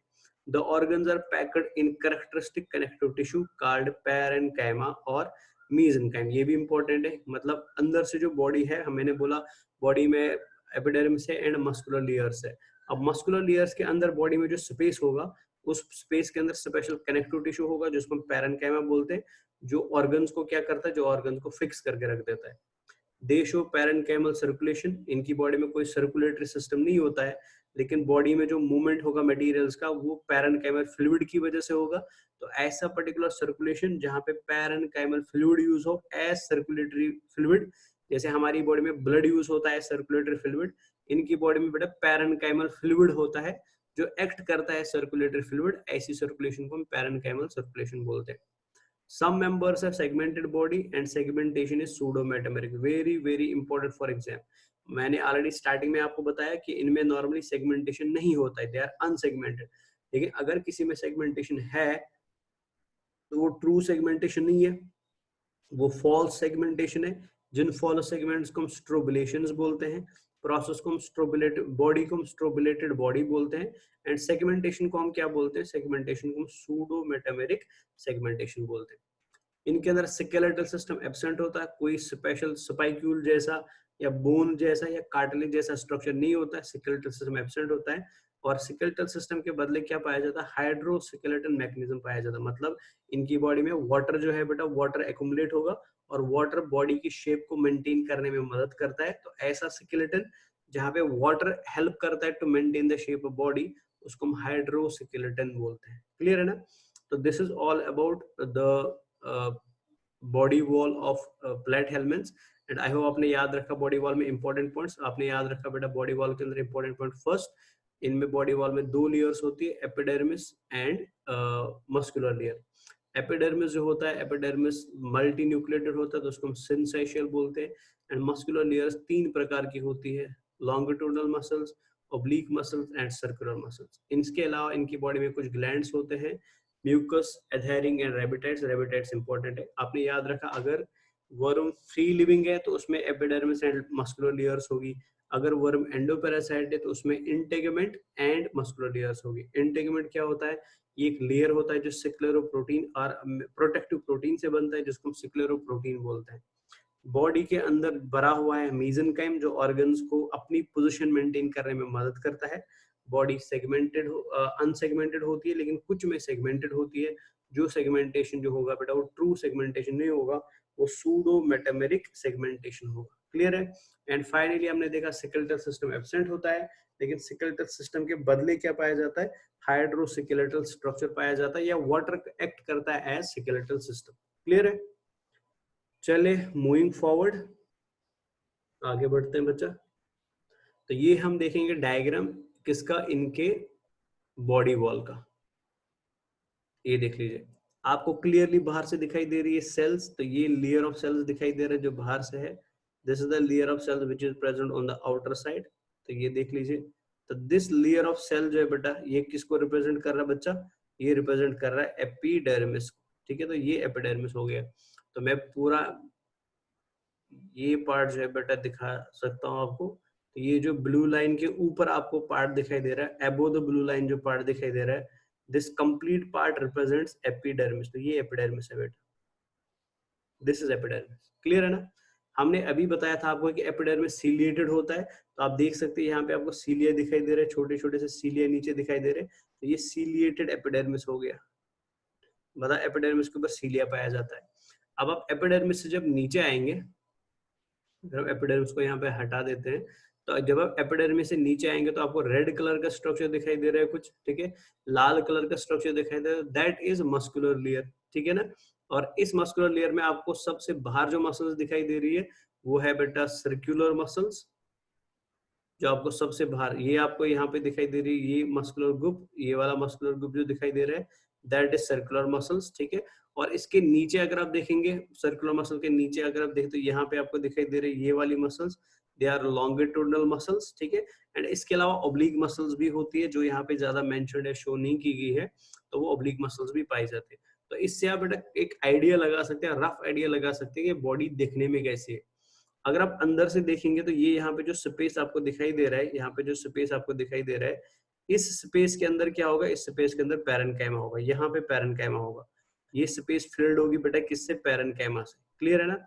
The organs are packed in characteristic connective tissue called parenchyma और मेसेनकाइम। ये भी इंपॉर्टेंट है, मतलब अंदर से जो बॉडी है, मैंने बोला बॉडी में एपिडर्मिस है एंड मस्कुलर लेयर्स है। अब मस्कुलर लेयर्स के अंदर बॉडी में जो स्पेस होगा, उस स्पेस के अंदर स्पेशल कनेक्टिव टिश्यू होगा जिसको हम पैरेन्काइमा बोलते हैं, जो ऑर्गन्स को क्या करता है? जो ऑर्गन्स को फिक्स करके रख देता है। दे शो पैरेन्काइमल सर्कुलेशन, इनकी बॉडी में कोई सर्कुलेटरी सिस्टम नहीं होता है, लेकिन बॉडी में जो मूवमेंट होगा मटेरियल्स का वो पैरेन्काइमल फ्लूइड की वजह से होगा। तो ऐसा पर्टिकुलर सर्कुलेशन जहां पे पैरेन्काइमल फ्लूइड यूज हो एज सर्कुलेटरी फ्लूइड, जैसे हमारी बॉडी में ब्लड यूज होता है सर्कुलेटरी फ्लूइड, इनकी बॉडी में बेटा पैरेन्काइमल फ्लूइड होता है जो एक्ट करता है सर्कुलेटरी फ्लूइड, ऐसी सर्कुलेशन को हम पैरेन्काइमल सर्कुलेशन बोलते हैं। Some members have segmented body and segmentation is pseudometameric. Very very important for exam. मैंने ऑलरेडी स्टार्टिंग में आपको बताया कि इनमें नॉर्मली सेगमेंटेशन नहीं होता है, दे आर अनसेगमेंटेड। लेकिन अगर किसी में सेगमेंटेशन है तो वो ट्रू सेगमेंटेशन नहीं है, वो फॉल्स सेगमेंटेशन है। जिन फॉल्स सेगमेंट्स को हम स्ट्रोबुलेशंस बोलते हैं, प्रोसेस को हम स्ट्रोबुलेटेड बॉडी को हम स्ट्रोबुलेटेड बॉडी बोलते हैं, एंड सेगमेंटेशन को हम क्या बोलते हैं? सेगमेंटेशन को हम सूडोमेटामेरिक सेगमेंटेशन बोलते हैं। इनके अंदर स्केलेटल सिस्टम एब्सेंट होता है, कोई स्पेशल स्पाइक्यूल जैसा या बोन जैसा या कार्टिलेज जैसा स्ट्रक्चर नहीं होता है, स्केलेटल सिस्टम एब्सेंट होता है। और स्केलेटल सिस्टम के बदले क्या पाया जाता है, हाइड्रोस्केलेटल मैकेनिज्म पाया जाता है। मतलब इनकी बॉडी में वाटर जो है बेटा, वाटर एक्युमुलेट होगा और वाटर बॉडी की शेप को मेंटेन करने में मदद करता है। तो ऐसा स्केलेटन जहाँ पे वाटर हेल्प करता है to maintain the shape of body, उसको हम हाइड्रोस्केलेटन बोलते हैं। क्लियर है ना? तो this is all about the body wall of platyhelminthes. And I hope आपने याद रखा बॉडी वॉल में इंपॉर्टेंट पॉइंट्स। आपने याद रखा बेटा बॉडी वॉल के अंदर इंपॉर्टेंट पॉइंट। फर्स्ट, इनमें बॉडी वॉल में 2 लेयर्स होती है, epidermis and muscular layer. Epidermis जो होता है, एपिडर्मिस मल्टी न्यूक्लिएटेड होता है तो उसको हम सिंसेशियल बोलते हैं। एंड मस्कुलर लेयर्स 3 प्रकार की होती है, longitudinal muscles, oblique muscles and circular muscles. इनके अलावा इनकी बॉडी में कुछ ग्लैंड्स होते हैं, म्यूकस, एडहेरिंग एंड रेबिटाइड्स। रेबिटाइड्स इंपॉर्टेंट है, आपने याद रखा अगर वर्म फ्री लिविंग है तो उसमें एपिडर्मिस एंड मस्कुलर लेयर्स होगी। अगर वर्म एंडोपैरासाइट है तो उसमें इंटेगुमेंट एंड मस्कुलर लेयर्स होगी। इंटेगुमेंट क्या होता है, ये एक लेयर होता है जो सिक्लेरोप्रोटीन और प्रोटेक्टिव प्रोटीन से बनता है, जिसको हम सिक्लेरोप्रोटीन बोलते हैं। बॉडी के अंदर भरा हुआ है मेसेनकाइम, जो ऑर्गन्स को अपनी पोजीशन मेंटेन करने में मदद करता है। बॉडी सेगमेंटेड अनसेगमेंटेड होती है, लेकिन कुछ में सेगमेंटेड होती है। जो सेगमेंटेशन जो होगा बेटा वो ट्रू सेगमेंटेशन नहीं होगा, वो सूडो मेटामेरिक सेगमेंटेशन होगा। क्लियर है? एंड फाइनली हमने देखा स्केलेटल सिस्टम एब्सेंट होता है, लेकिन स्केलेटल सिस्टम के बदले क्या पाया जाता है, हाइड्रोस्केलेटल स्ट्रक्चर पाया जाता है, या वाटर एक्ट करता है एज स्केलेटल सिस्टम। क्लियर है? चले मूविंग फॉरवर्ड, आगे बढ़ते हैं बच्चा। तो ये हम देखेंगे डायग्राम किसका, इनके बॉडी वॉल का। ये देख लीजिए, आपको क्लियरली बाहर से दिखाई दे रही है सेल्स, तो ये लेयर ऑफ सेल्स दिखाई दे रहा है जो बाहर से है। This is the layer of cells which is present on the outer side. तो ये देख लीजिए, तो दिस लेयर ऑफ सेल जो है बेटा, ये किसको रिप्रेजेंट कर रहा है बच्चा, ये रिप्रेजेंट कर रहा है एपिडर्मिस को। ठीक है, तो ये एपिडर्मिस हो गया। तो मैं पूरा ये पार्ट जो है बेटा दिखा सकता हूँ आपको। तो ये जो ब्लू लाइन के ऊपर आपको पार्ट दिखाई दे रहा है, अबो द ब्लू लाइन जो पार्ट दिखाई दे रहा है, this complete part represents epidermis. तो ये एपिडर्मिस है बेटा, दिस इज एपिडर्मिस। क्लियर है ना? हमने अभी बताया था आपको कि एपिडर्मिस सीलिएटेड होता है। तो आप देख सकते हैं यहाँ पे आपको सीलिया दिखाई दे रहे हैं, छोटे छोटे से सीलिया नीचे दिखाई दे रहे हैं। तो ये सीलिएटेड एपिडर्मिस हो गया। बता, एपिडर्मिस के ऊपर सीलिया पाया जाता है। अब आप एपिडर्मिस से जब नीचे आएंगे, अगर हम एपिडर्मिस को यहाँ पे हटा देते हैं, तो जब आप एपिडर्मिस से नीचे आएंगे तो आपको रेड कलर का स्ट्रक्चर दिखाई दे रहा है कुछ, ठीक है, लाल कलर का स्ट्रक्चर दिखाई दे रहा है, दैट इज मस्कुलर लेयर। ठीक है ना? और इस मस्कुलर लेयर में आपको सबसे बाहर जो मसल्स दिखाई दे रही है वो है बेटा सर्कुलर मसल्स, जो आपको सबसे बाहर, ये आपको यहाँ पे दिखाई दे रही है, ये मस्कुलर ग्रुप, ये वाला मस्कुलर ग्रुप जो दिखाई दे रहा है, दैट इज सर्कुलर मसल्स। ठीक है, और इसके नीचे अगर आप देखेंगे, सर्कुलर मसल के नीचे अगर आप देखें तो यहाँ पे आपको दिखाई दे रही है ये वाली muscles, they are longitudinal muscles. ठीक है, एंड इसके अलावा ओब्लिक मसल्स भी होती है जो यहाँ पे ज्यादा मेंशन्ड है, शो नहीं की गई है, तो वो ओब्लिक मसल्स भी पाई जाती है। तो इससे आप बेटा एक आइडिया लगा सकते हैं, रफ आइडिया लगा सकते हैं कि बॉडी देखने में कैसी है। अगर आप अंदर से देखेंगे तो ये यहाँ पे जो स्पेस आपको दिखाई दे रहा है, यहाँ पे जो स्पेस आपको दिखाई दे रहा है, इस स्पेस के अंदर क्या होगा, इस स्पेस के अंदर पैरेन्काइमा होगा, यहाँ पे पैरेन्काइमा होगा। ये स्पेस फिल्ड होगी बेटा किससे, पैरेन्काइमा से। क्लियर है ना?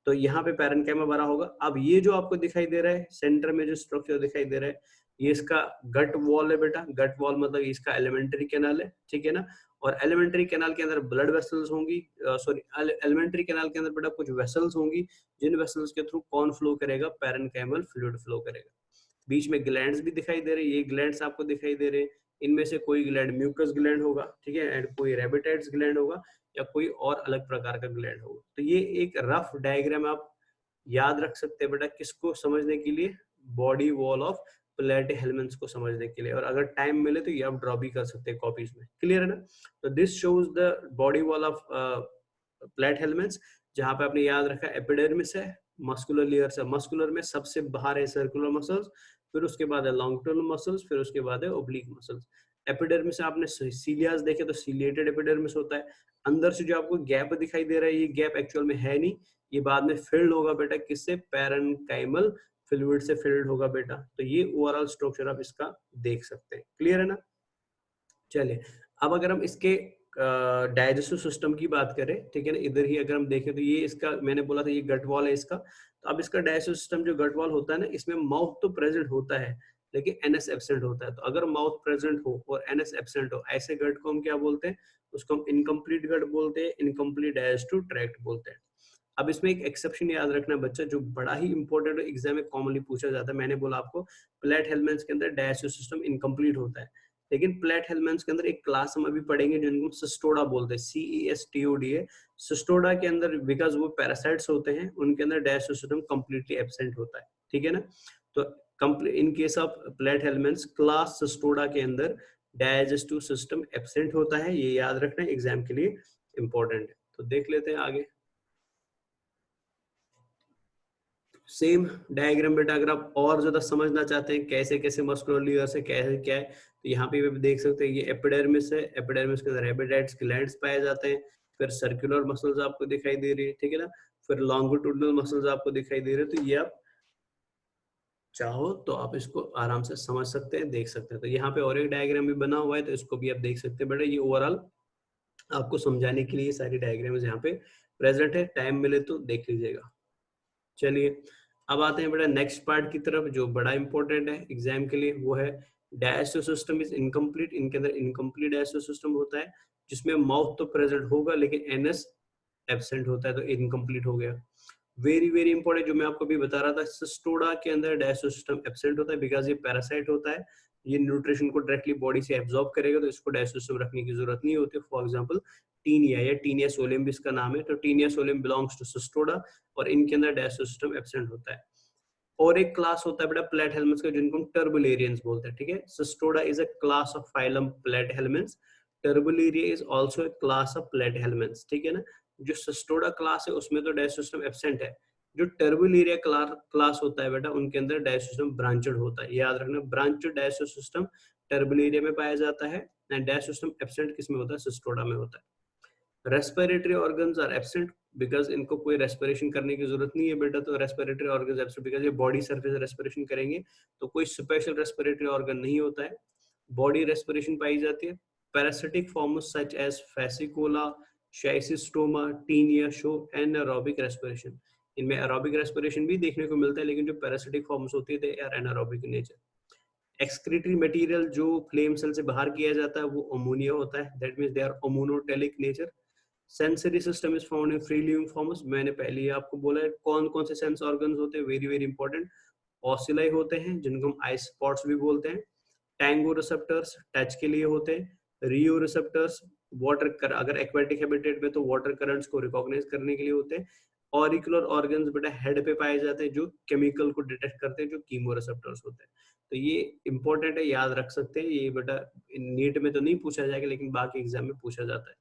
तो यहाँ पे पैरेन्काइमा भरा होगा। अब ये जो आपको दिखाई दे रहा है सेंटर में जो स्ट्रक्चर दिखाई दे रहा है, ये इसका गट वॉल है बेटा। गट वॉल मतलब इसका एलिमेंट्री कैनाल है। ठीक है ना? और एलिमेंट्री कैनाल के अंदर ब्लड वेसल्स होंगी, सॉरी, एलिमेंट्री कैनाल के अंदर बेटा कुछ वेसल्स होंगी, जिन वेसल्स के थ्रू कौन फ्लो करेगा, पैरेन्काइमल फ्लूइड फ्लो करेगा। बीच में ग्लैंड्स भी दिखाई दे रहे हैं, ये ग्लैंड्स आपको दिखाई दे रहे हैं। इनमें से कोई ग्लैंड म्यूकस ग्लैंड होगा, ठीक है, एंड कोई रेबिटाइड्स ग्लैंड होगा, या कोई और अलग प्रकार का ग्लैंड होगा। तो ये एक रफ डायग्राम आप याद रख सकते हैं बेटा, किसको समझने के लिए, बॉडी वॉल ऑफ प्लेटहेलमिन्थ्स को समझने के लिए। और अगर टाइम मिले तो ये आप ड्रॉ भी कर सकते हैं कॉपीज में। क्लियर है ना? तो this shows the body wall of platyhelminths, जहां पे आपने याद रखा एपिडर्मिस है, मस्कुलर लेयर है, मस्कुलर में सबसे बाहर है सर्कुलर मसल्स, फिर उसके बाद है लॉन्गिट्यूडनल मसल्स, फिर उसके बाद है ओब्लिक मसल्स। एपिडर्मिस आपने सीलियास देखे तो सीलिएटेड एपिडर्मिस होता है। अंदर से जो आपको गैप दिखाई दे रहा है, ये गैप एक्चुअल में है नहीं, ये बाद में फिल्ड होगा बेटा किससे, पैरेन्काइमल फ्लूइड से फिल्ड होगा बेटा। तो ये ओवरऑल स्ट्रक्चर आप इसका देख सकते हैं। क्लियर है ना? चलिए, अब अगर हम इसके डाइजेस्टिव सिस्टम की बात करें, ठीक है ना, इधर ही अगर हम देखें तो ये इसका, मैंने बोला था ये गट वॉल है इसका। तो अब इसका डाइजेस्टिव सिस्टम जो गट वॉल होता है ना, इसमें माउथ तो प्रेजेंट होता है, लेकिन एनएस एब्सेंट होता है। तो अगर माउथ प्रेजेंट हो और एनएस एब्सेंट हो, ऐसे गट को हम क्या बोलते हैं? उसको हम इनकम्प्लीट गट बोलते हैं, इनकम्प्लीट डाइजेस्टिव ट्रैक्ट बोलते हैं। अब इसमें एक एक्सेप्शन याद रखना बच्चा, जो बड़ा ही इंपॉर्टेंट एग्जाम में कॉमनली पूछा जाता है। मैंने बोला आपको प्लेट हेलमेंट्स के अंदर डाइजेस्टिव सिस्टम इनकम्प्लीट होता है, लेकिन प्लेट हेलमेंट्स के अंदर एक क्लास हम अभी पढ़ेंगे जिनको सिस्टोडा बोलते हैं, CESTODA। सिस्टोडा के अंदर बिकॉज वो पैरासाइट्स होते हैं, उनके अंदर डाइजेस्टिव सिस्टम कंप्लीटली एब्सेंट होता है, ठीक है ना। तो इन case of plate helminths class Cestoda के अंदर डाइजेस्टिव सिस्टम एब्सेंट होता है, ये याद रखना एग्जाम के लिए इंपॉर्टेंट है। तो देख लेते हैं आगे। सेम डायग्राम बेटा, अगर आप और ज्यादा समझना चाहते हैं कैसे कैसे मस्कुलर लीवर से कैसे क्या है, तो यहाँ पे भी देख सकते हैं ये एपिडर्मिस है, एपिडर्मिस के अंदर हेपेटाइट्स ग्लैंड्स पाए जाते हैं, फिर सर्कुलर मसल्स आपको दिखाई दे रही है, ठीक है ना, फिर लॉन्गिट्यूडनल मसल्स आपको दिखाई दे रहे हैं। तो ये आप चाहो तो आप इसको आराम से समझ सकते हैं, देख सकते हैं। तो यहाँ पे और एक डायग्राम भी बना हुआ है, तो इसको भी आप देख सकते हैं बेटा। ये ओवरऑल आपको समझाने के लिए सारी डायग्राम्स यहाँ पे प्रेजेंट है, टाइम मिले तो देख लीजिएगा। चलिए अब आते हैं बेटा नेक्स्ट पार्ट की तरफ, जो बड़ा इंपॉर्टेंट है एग्जाम के लिए, वो है डायजेस्टिव सिस्टम इज इनकम्प्लीट। इनके अंदर इनकम्प्लीट डायजेस्टिव सिस्टम होता है, जिसमें माउथ तो प्रेजेंट होगा लेकिन एनएस एब्सेंट होता है, तो इनकम्प्लीट हो गया। वेरी वेरी इंपॉर्टेंट, जो मैं आपको अभी बता रहा था, सिस्टोडा के अंदर डायजेस्टिव सिस्टम एब्सेंट होता है बिकॉज ये पैरासाइट होता है, ये न्यूट्रिशन को डायरेक्टली बॉडी से एब्जॉर्ब करेगा, तो इसको डायजेस्टिव सिस्टम रखने की जरूरत नहीं होती। फॉर एग्जांपल टीनिया या टीनिया सोलियम भी इसका नाम है, तो Taenia solium belongs to Cestoda और इनके अंदर डायजेस्टिव सिस्टम एब्सेंट होता है। और एक क्लास होता है बेटा प्लेट हेलमेंट्स का, जिनको हम टर्बुलेरियंस बोलते हैं, ठीक है। Cestoda is a class of phylum platyhelminths, Turbellaria is also a class of platyhelminths, ठीक है ना। जो सिस्टोडा क्लास है उसमें तो डाइजेस्टिव सिस्टम एब्सेंट है, जो टर्बुलेरिया क्लास होता है बेटा, उनके अंदर डाइजेस्टिव सिस्टम ब्रांचेड होता है, याद रखना। ब्रांचेड डाइजेस्टिव सिस्टम टर्बुलेरिया में पाया जाता है, एंड डाइजेस्टिव सिस्टम एब्सेंट किसमें होता है? सिस्टोडा में होता है। Respiratory organs are absent because इनको कोई रेस्पिरेशन करने की जरूरत नहीं है बेटा, तो रेस्पिरेटरी ऑर्गन्स एब्सेंट बिकॉज ये बॉडी सरफेस रेस्पिरेशन करेंगे, तो कोई स्पेशल रेस्पिरेटरी ऑर्गन नहीं होता है, बॉडी रेस्पिरेशन पाई जाती है। Parasitic forms such as Fasciola, Schistosoma, Taenia show anaerobic respiration. इनमें एरोबिक रेस्पिरेशन भी देखने को मिलता है, लेकिन जो पैरासिटिक फॉर्म्स होती है they are anaerobic in nature. Excretory material जो फ्लेम सेल से बाहर किया जाता है वो अमोनिया होता है, that means they are ammonotelic nature. Sensory system is found in free living forms. मैंने पहले ही आपको बोला है कौन कौन से सेंस ऑर्गन्स होते हैं, वेरी वेरी इंपॉर्टेंट। ऑसिलाई होते हैं जिनको हम आई स्पॉट्स भी बोलते हैं। टैंगो रिसेप्टर्स टच के लिए होते हैं। रियो रिसेप्टर्स वाटर कर, अगर एक्वेटिक हैबिटेट में तो वाटर करंट्स को रिकॉग्नाइज करने के लिए होते हैं। ऑरिकुलर ऑर्गन्स बेटा हेड पे पाए जाते हैं, जो केमिकल को डिटेक्ट करते हैं, जो कीमो रिसेप्टर्स होते हैं। तो ये इंपॉर्टेंट है, याद रख सकते हैं ये बेटा। नीट में तो नहीं पूछा जाएगा लेकिन बाकी एग्जाम में पूछा जाता है।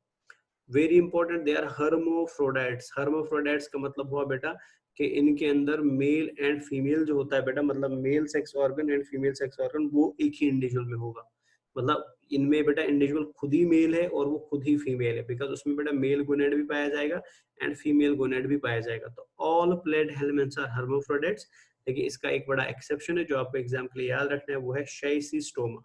Very important, they are hermaphrodites. Hermaphrodites का मतलब हुआ बेटा कि इनके अंदर मेल एंड फीमेल जो होता है बेटा, मतलब male sex organ and female sex organ वो एक ही इंडिविजुअल में होगा। मतलब इनमें बेटा इंडिविजुअल खुद ही मेल है और वो खुद ही फीमेल है, बिकॉज उसमें बेटा मेल गोनेड भी पाया जाएगा एंड फीमेल गोनेड भी पाया जाएगा। तो ऑल प्लेट हेलमेंट्स आर हर्मोफ्रोडाइट्स, लेकिन इसका एक बड़ा एक्सेप्शन है जो आपको एग्जाम के लिए याद रखना है, वो है शाइसिस्टोमा।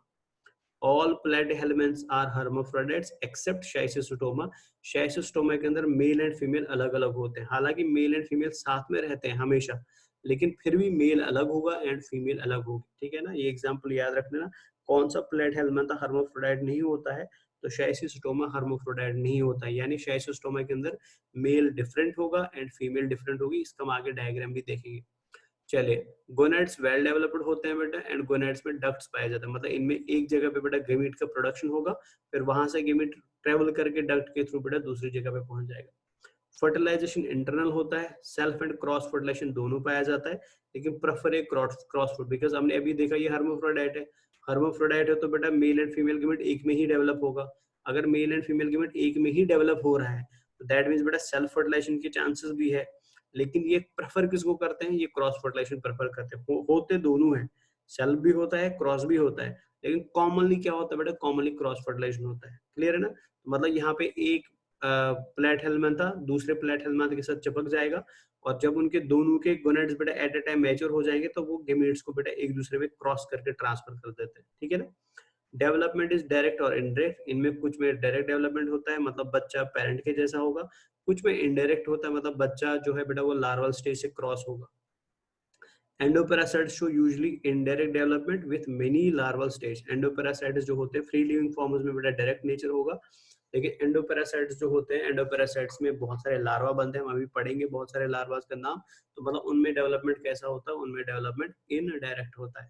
All platyhelminths are hermaphrodites except Schistosoma। Schistosoma के अंदर मेल एंड फीमेल अलग अलग होते हैं, हालांकि मेल एंड फीमेल साथ में रहते हैं हमेशा, लेकिन फिर भी मेल अलग होगा एंड फीमेल अलग होगी, ठीक है ना। ये एग्जांपल याद रखना। कौन सा प्लेटहेलमिंथ हर्माफ्रोडाइट नहीं होता है? तो शाइसिस्टोमा हर्माफ्रोडाइट नहीं होता है, यानी शाइसिस्टोमा के अंदर मेल डिफरेंट होगा एंड फीमेल डिफरेंट होगी। इसका हम आगे डायग्राम भी देखेंगे। चलिए, गोनेड्स वेल डेवलप्ड होते हैं बेटा, एंड गोनेड्स में डक्ट्स पाए जाते हैं, मतलब इनमें एक जगह पे बेटा गेमीट का प्रोडक्शन होगा, फिर वहां से गेमीट ट्रेवल करके डक्ट के थ्रू बेटा दूसरी जगह पे पहुंच जाएगा। फर्टिलाइजेशन इंटरनल होता है, सेल्फ एंड क्रॉस फर्टिलाइजेशन दोनों पाया जाता है, लेकिन prefer A cross food, because हमने अभी देखा ये हर्माफ्रोडाइट है। हर्माफ्रोडाइट है तो बेटा मेल एंड फीमेल गेमीट एक में ही डेवलप होगा। अगर मेल एंड फीमेल गेमीट एक में ही डेवलप हो रहा है तो दैट मींस बेटा सेल्फ फर्टिलाइजेशन के चांसेस भी है, लेकिन ये प्रेफर किसको करते हैं? ये क्रॉस फर्टिलाइजेशन प्रेफर करते हैं। होते दोनों हैं, सेल्फ भी होता है क्रॉस भी होता है, लेकिन कॉमनली क्या होता है बेटा? कॉमनली क्रॉस फर्टिलाइजेशन होता है। क्लियर है ना? तो मतलब यहाँ पे एक प्लेट हेलमेंथा दूसरे प्लेट हेलमेंथा के साथ चिपक जाएगा, और जब उनके दोनों के गोनेड्स बेटा एट अ टाइम मैच्योर हो जाएंगे तो वो गेमेट्स को बेटा एक दूसरे में क्रॉस करके ट्रांसफर कर देते हैं, ठीक है ना। डेवलपमेंट इज डायरेक्ट और इनडायरेक्ट। इनमें कुछ में डायरेक्ट डेवलपमेंट होता है, मतलब बच्चा पेरेंट के जैसा होगा, कुछ में इनडायरेक्ट होता है, मतलब बच्चा जो है बेटा वो लार्वल स्टेज से क्रॉस होगा। Endoparasites show usually indirect development with many larval stage. Endoparasites जो होते हैं फ्री लिविंग फॉर्म्स में बेटा डायरेक्ट नेचर होगा, लेकिन एंडोपैरासाइट्स जो होते हैं, एंडोपैरासाइट्स में बहुत सारे लार्वा बनते हैं, हम अभी पढ़ेंगे बहुत सारे लार्वास का नाम। तो मतलब उनमें डेवलपमेंट कैसा होता है, उनमें डेवलपमेंट इनडायरेक्ट होता है।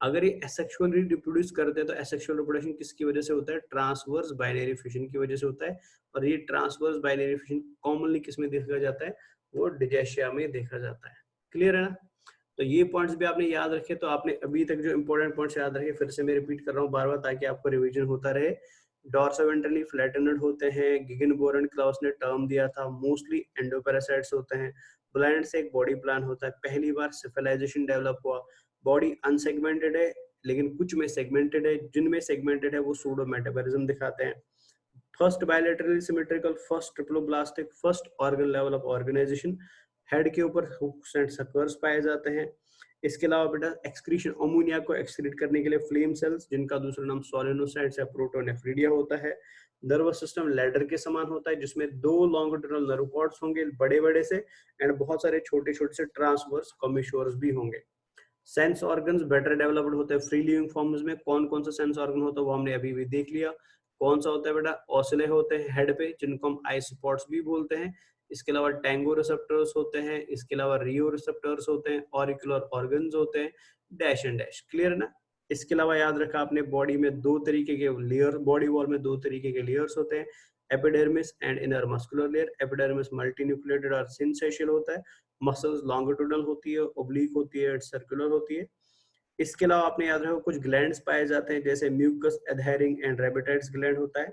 अगर ये एसेक्सुअली रिप्रोड्यूस करते हैं तो एसेक्सुअल रिप्रोडक्शन किसकी वजह से होता है, ट्रांसवर्स बाइनरी फिशन की वजह से होता है। और ये ट्रांसवर्स बाइनरी फिशन कॉमनली किसमें देखा जाता है, वो डिजेशिया में देखा जाता है। क्लियर है ना? तो ये पॉइंट्स भी आपने याद रखे। तो आपने अभी तक जो इंपॉर्टेंट पॉइंट्स याद रखे, फिर से मैं रिपीट कर रहा हूँ बार बार ताकि आपको रिवीजन होता रहे। डॉर्सोवेंट्रली फ्लैटेनेड होते हैं, गिगनबोरन क्लाउस ने टर्म दिया था, मोस्टली एंडोपैरासाइट्स होते हैं। ब्लाइंड से एक बॉडी प्लान होता है, पहली बार सिविलाइजेशन डेवलप हुआ। बॉडी अनसेगमेंटेड है, लेकिन कुछ में सेगमेंटेड है, जिनमें सेगमेंटेड है वो सूडो मेटाबॉलिज्म दिखाते हैं। First bilaterally symmetrical, first triploblastic, first organ level of organisation. Head के ऊपर हुक्स एंड सक्वर्स पाए जाते हैं। इसके अलावा बेटा एक्सक्रीशन, अमोनिया को एक्सक्रीट करने के लिए फ्लेम सेल्स, जिनका दूसरा नाम सोलेनोसाइट्स या प्रोटोनेफ्रिडिया होता है। नर्वस सिस्टम लैडर के समान होता है, जिसमें 2 लॉन्गिट्यूडिनल नर्व कॉर्ड्स होंगे बड़े बड़े से, एंड बहुत सारे छोटे छोटे से ट्रांसवर्स कॉम्बिशोर्स भी होंगे। सेंस ऑर्गन्स बेटर डेवलप्ड होते हैं फ्री लिविंग फॉर्म्स में। कौन कौन सा सेंस ऑर्गन होता है वो हमने अभी भी देख लिया। कौन सा होता है बेटा, ओसिले होते हैं हेड पे, जिनको हम आई स्पॉट्स भी बोलते हैं। इसके अलावा टैंगो रिसेप्टर्स होते हैं, इसके अलावा रियो रिसेप्टर्स होते हैं, ऑरिकुलर ऑर्गन्स होते हैं, डैश एंड डैश। क्लियर है ना? इसके अलावा याद रखा आपने बॉडी में 2 तरीके के लेयर, बॉडी वॉल में 2 तरीके के लेयर्स होते हैं, epidermis and inner muscular layer. Epidermis multinucleated और सिंसेशियल होता है, मसल्स लॉन्गिट्यूडनल होती है, ओब्लिक होती है, सर्कुलर होती है। इसके अलावा आपने याद रखो कुछ ग्लैंड्स पाए जाते हैं, जैसे म्यूकस एडहेरिंग एंड रेबिटाइड्स ग्लैंड होता है।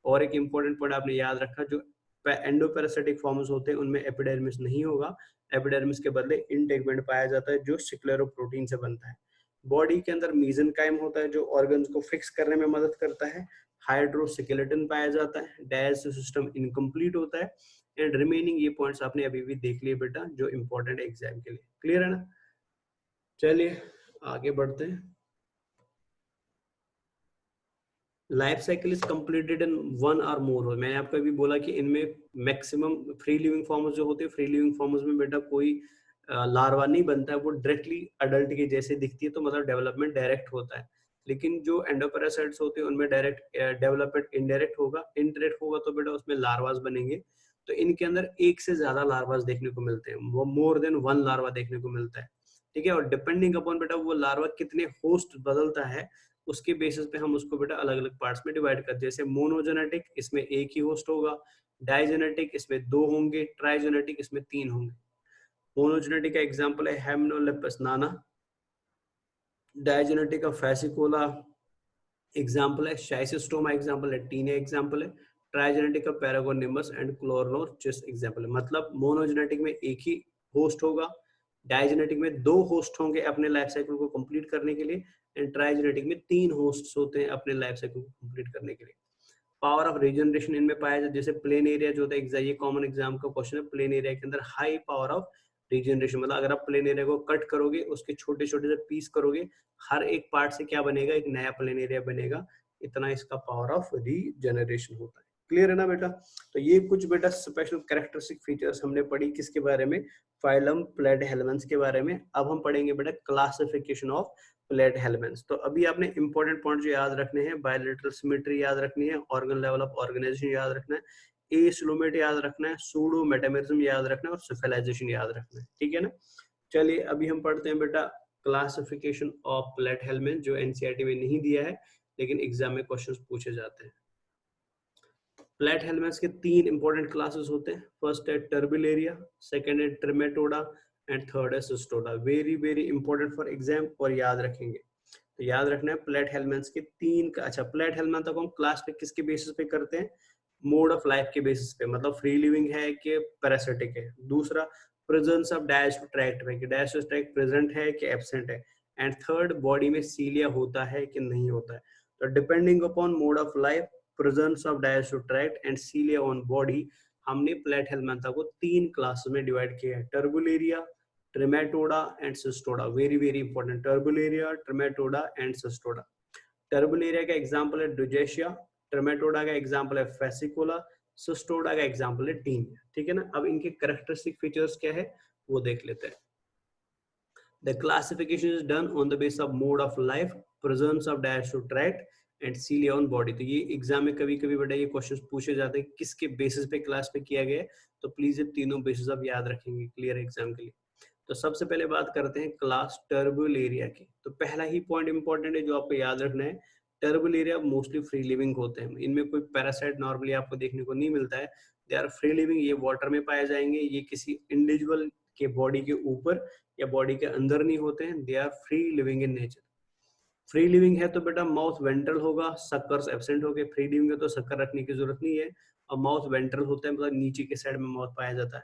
और एक इंपॉर्टेंट पॉइंट आपने याद रखा, जो एंडोपैरासिटिक फॉर्म्स होते हैं उनमें एपिडर्मिस नहीं होगा, एपिडर्मिस के बदले इंटेगमेंट पाया जाता है जो स्क्लेरोप्रोटीन से बनता है। बॉडी के अंदर मीजेनकाइम होता है जो ऑर्गन्स को फिक्स करने में मदद करता है। हाइड्रोस्केलेटन पाया जाता है, डाइजेस्टिव सिस्टम इनकम्प्लीट होता है, एंड रिमेनिंग ये पॉइंट्स आपने अभी भी देख लिए बेटा जो इंपॉर्टेंट एग्जाम के लिए। क्लियर है ना? चलिए आगे बढ़ते हैं। Life cycle is completed in 1 और मोर। मैंने आपको अभी बोला कि इनमें मैक्सिमम फ्री लिविंग फॉर्म्स जो होते हैं, फ्री लिविंग फॉर्म्स में बेटा कोई लार्वा नहीं बनता है, वो डायरेक्टली अडल्ट के जैसे दिखती है, तो मतलब डेवलपमेंट डायरेक्ट होता है। लेकिन जो एंडोपैरासाइट्स होते हैं उनमें डायरेक्ट डेवलपमेंट इनडायरेक्ट होगा। इनडायरेक्ट होगा तो बेटा उसमें लार्वास बनेंगे। तो इनके अंदर एक से ज्यादा लार्वास देखने को मिलते हैं, वो मोर देन 1 लार्वा देखने को मिलता है। ठीक है, और डिपेंडिंग अपॉन बेटा वो लार्वा कितने होस्ट बदलता है, उसके बेसिस पे हम उसको बेटा अलग अलग पार्ट्स में डिवाइड करते हैं। जैसे मोनोजेनेटिक, इसमें एक ही होस्ट होगा। डाइजेनेटिक, इसमें 2 होंगे। ट्राइजेनेटिक, इसमें 3 होंगे। मोनोजेनेटिक का एग्जांपल है हेमनोलेपस नाना। डाइजेनेटिक का फैसिकोला एग्जांपल है, शाइसिस्टोमा एग्जांपल है, टीने एग्जांपल है। ट्राइजेनेटिक का पैरागोनिमस एंड क्लोरोनोर्चिस एग्जांपल है। मतलब मोनोजेनेटिक में एक ही होस्ट होगा, डाइजेनेटिक में 2 होस्ट होंगे अपने लाइफ साइकिल को कंप्लीट करने के लिए, एंड ट्राइजेनेटिक में 3 होस्ट्स होते हैं अपने लाइफ साइकिल को कंप्लीट करने के लिए। पावर ऑफ रीजनरेशन इनमें पाया जाता है, जैसे प्लेन एरिया जो होता है, ये कॉमन एग्जाम का क्वेश्चन है। प्लेन एरिया के अंदर हाई पावर ऑफ रीजनरेशन, मतलब अगर आप प्लेन एरिया को कट करोगे, उसके छोटे छोटे से पीस करोगे, हर एक पार्ट से क्या बनेगा, एक नया प्लेन एरिया बनेगा। इतना इसका पावर ऑफ रीजनरेशन होता है। क्लियर है ना बेटा? तो ये कुछ बेटा स्पेशल कैरेक्टरिस्टिक फीचर्स हमने पढ़ी, किसके बारे में, फाइलम प्लेटहेल्मेंट्स के बारे में। अब हम पढ़ेंगे बेटा क्लासिफिकेशन ऑफ प्लेटहेल्मेंट्स। तो अभी आपने इंपॉर्टेंट पॉइंट जो याद रखने हैं, बायलैटरल सिमेट्री याद रखनी है, ऑर्गन लेवल ऑफ ऑर्गेनाइजेशन याद रखना है, एसोलोमेट याद रखना है, सूडो मेटामेरिज्म याद रखना है, और सिफिलाइजेशन याद रखना है। ठीक है ना? चलिए अभी हम पढ़ते हैं बेटा क्लासिफिकेशन ऑफ प्लेटहेल्मेंट, जो एनसीईआरटी में नहीं दिया है लेकिन एग्जाम में क्वेश्चंस पूछे जाते हैं। प्लेटहेल्मेंट्स के 3 इंपॉर्टेंट क्लासेस होते हैं। फर्स्ट है टर्बुलेरिया, सेकंड है ट्रिमेटोडा, एंड थर्ड है Cestoda. Very very important for exam, और याद रखेंगे। तो याद रखना है प्लेटहेल्मेंट्स के 3 का। अच्छा, प्लेटहेल्मेंट तक हम क्लास पे किसके बेसिस पे करते हैं, मोड ऑफ लाइफ के बेसिस पे, मतलब फ्री लिविंग है कि पैरासिटिक है। दूसरा, प्रेजेंस ऑफ डाइजेस्टिव ट्रैक्ट में, कि डाइजेस्टिव ट्रैक्ट प्रेजेंट है कि एब्सेंट है। एंड थर्ड, बॉडी में सीलिया होता है कि नहीं होता है। तो depending upon mode of life, presence of digestive tract and cilia on body, हमने प्लेटहेल्मेंथा को 3 क्लास में डिवाइड किया है, Turbellaria, Trematoda and Cestoda. Very very important, Turbellaria, Trematoda and Cestoda. Turbellaria का एग्जांपल है डुजेशिया, ट्रिमेटोडा का example है Fasciola, Cestoda का एग्जांपल है टीन। ठीक है ना? अब इनके कैरेक्टरिस्टिक फीचर्स क्या है वो देख लेते हैं। The classification is done on the basis of mode of life, presence of diastole tract and cilia on body. तो ये एग्जाम में कभी कभी बेटा ये क्वेश्चन पूछे जाते हैं किसके बेसिस पे क्लास पे किया गया है, तो प्लीज ये तीनों बेसिस आप याद रखेंगे क्लियर एग्जाम के लिए। तो सबसे पहले बात करते हैं क्लास टर्बुलेरिया की। तो पहला ही पॉइंट इंपॉर्टेंट है जो आपको याद रखना है, टर्बुलेरिया मोस्टली फ्री लिविंग होते हैं, इनमें कोई पैरासाइट नॉर्मली आपको देखने को नहीं मिलता है, दे आर फ्री लिविंग, ये वाटर में पाए जाएंगे, ये किसी इंडिविजुअल के बॉडी के ऊपर या बॉडी के अंदर नहीं होते हैं, they are free living in nature. Free living है तो बेटा माउथ वेंट्रल होगा, सक्कर्स एब्सेंट हो गए, फ्री लिविंग है तो सक्कर रखने की जरूरत नहीं है, और माउथ वेंट्रल होता है मतलब नीचे के साइड में माउथ पाया जाता है।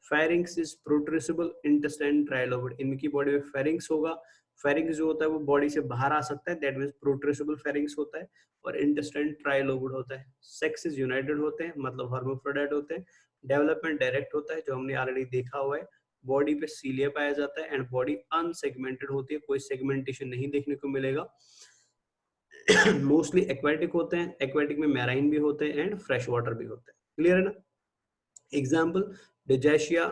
फेरिंक्स इज प्रोट्रूसिबल इंटेस्टाइन ट्राइलोबिड, इनकी बॉडी में फेरिंक्स होगा, फेरिंक्स जो होता है वो बॉडी से बाहर आ सकता है, दैट मींस प्रोट्रूसिबल फेरिंक्स होता है, और इंटेस्टाइन ट्राइलोबिड होता है। सेक्स इज यूनाइटेड होते हैं मतलब हर्माफ्रोडाइट होते हैं। डेवलपमेंट डायरेक्ट होता है जो हमने ऑलरेडी देखा हुआ है। बॉडी पे सीलिया पाया जाता है एंड बॉडी अनसेगमेंटेड होती है, कोई सेगमेंटेशन नहीं देखने को मिलेगा। मोस्टली एक्वेटिक होते हैं, एक्वेटिक में मैराइन भी होते हैं एंड फ्रेश वाटर भी होते हैं, क्लियर है ना। Example डिजैशिया,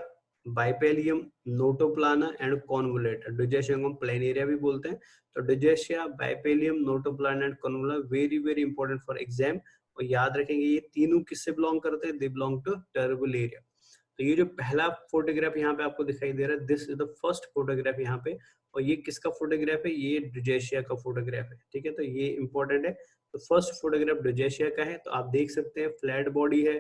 Bipalium, Notoplana and कॉन्वोलेटा। डिजैशिया को हम प्लेनेरिया भी बोलते हैं। तो Dugesia, Bipalium, Notoplana and Convoluta very very important for exam, और याद रखेंगे ये तीनों किससे बिलोंग करते हैं, दे बिलोंग टू टर्बुलेरिया। तो ये जो पहला फोटोग्राफ यहाँ पे आपको दिखाई दे रहा है, this is the first photograph यहाँ पे, और ये किसका फोटोग्राफ है, ये डिजैशिया का फोटोग्राफ है, ठीक है। तो ये इंपॉर्टेंट है। तो फर्स्ट फोटोग्राफ डिजैशिया का है, तो आप देख सकते हैं फ्लैट बॉडी है,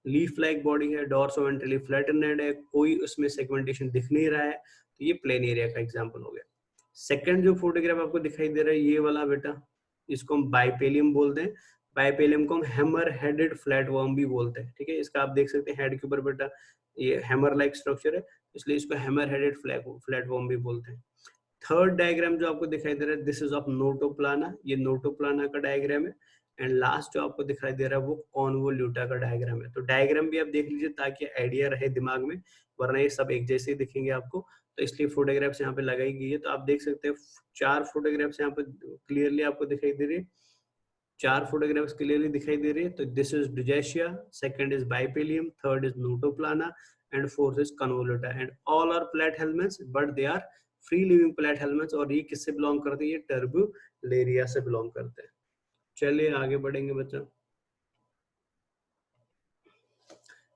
लीफ लाइक बॉडी है, डॉर्सोवेंट्रली फ्लैटेनेड है, कोई उसमें सेगमेंटेशन दिख नहीं रहा है, तो ये प्लेन एरिया का एग्जांपल हो गया। सेकंड जो फोटोग्राफ आपको दिखाई दे रहा है ये वाला बेटा, इसको हम बाइपेलियम बोलते हैं। बाइपेलियम को हम हैमर हेडेड फ्लैट वर्म भी बोलते हैं, ठीक है। इसका आप देख सकते हैं हेड के ऊपर बेटा ये हैमर लाइक स्ट्रक्चर है, इसलिए इसको हैमर हेडेड फ्लैट वर्म भी बोलते हैं। थर्ड डायग्राम जो आपको दिखाई दे रहा है, दिस इज ऑफ नोटोप्लाना, ये नोटोप्लाना का डायग्राम है। एंड लास्ट जो आपको दिखाई दे रहा है वो कॉन्वोल्यूटा का डायग्राम है। तो डायग्राम भी आप देख लीजिए ताकि आइडिया रहे दिमाग में, वरना ये सब एक जैसे ही दिखेंगे आपको, तो इसलिए फोटोग्राफ्स यहाँ पे लगाई गई है। तो आप देख सकते हैं 4 फोटोग्राफ्स यहाँ पे क्लियरली आपको दिखाई दे रही है, 4 फोटोग्राफ्स क्लियरली दिखाई दे रही है। तो this is Dugesia, second is Bipalium, third is Notoplana and fourth is Convoluta, and all are platyhelminths but they are free living platyhelminths, और ये किससे बिलोंग करते हैं, ये टर्बुलेरिया से बिलोंग करते हैं। चलिए आगे बढ़ेंगे बच्चा।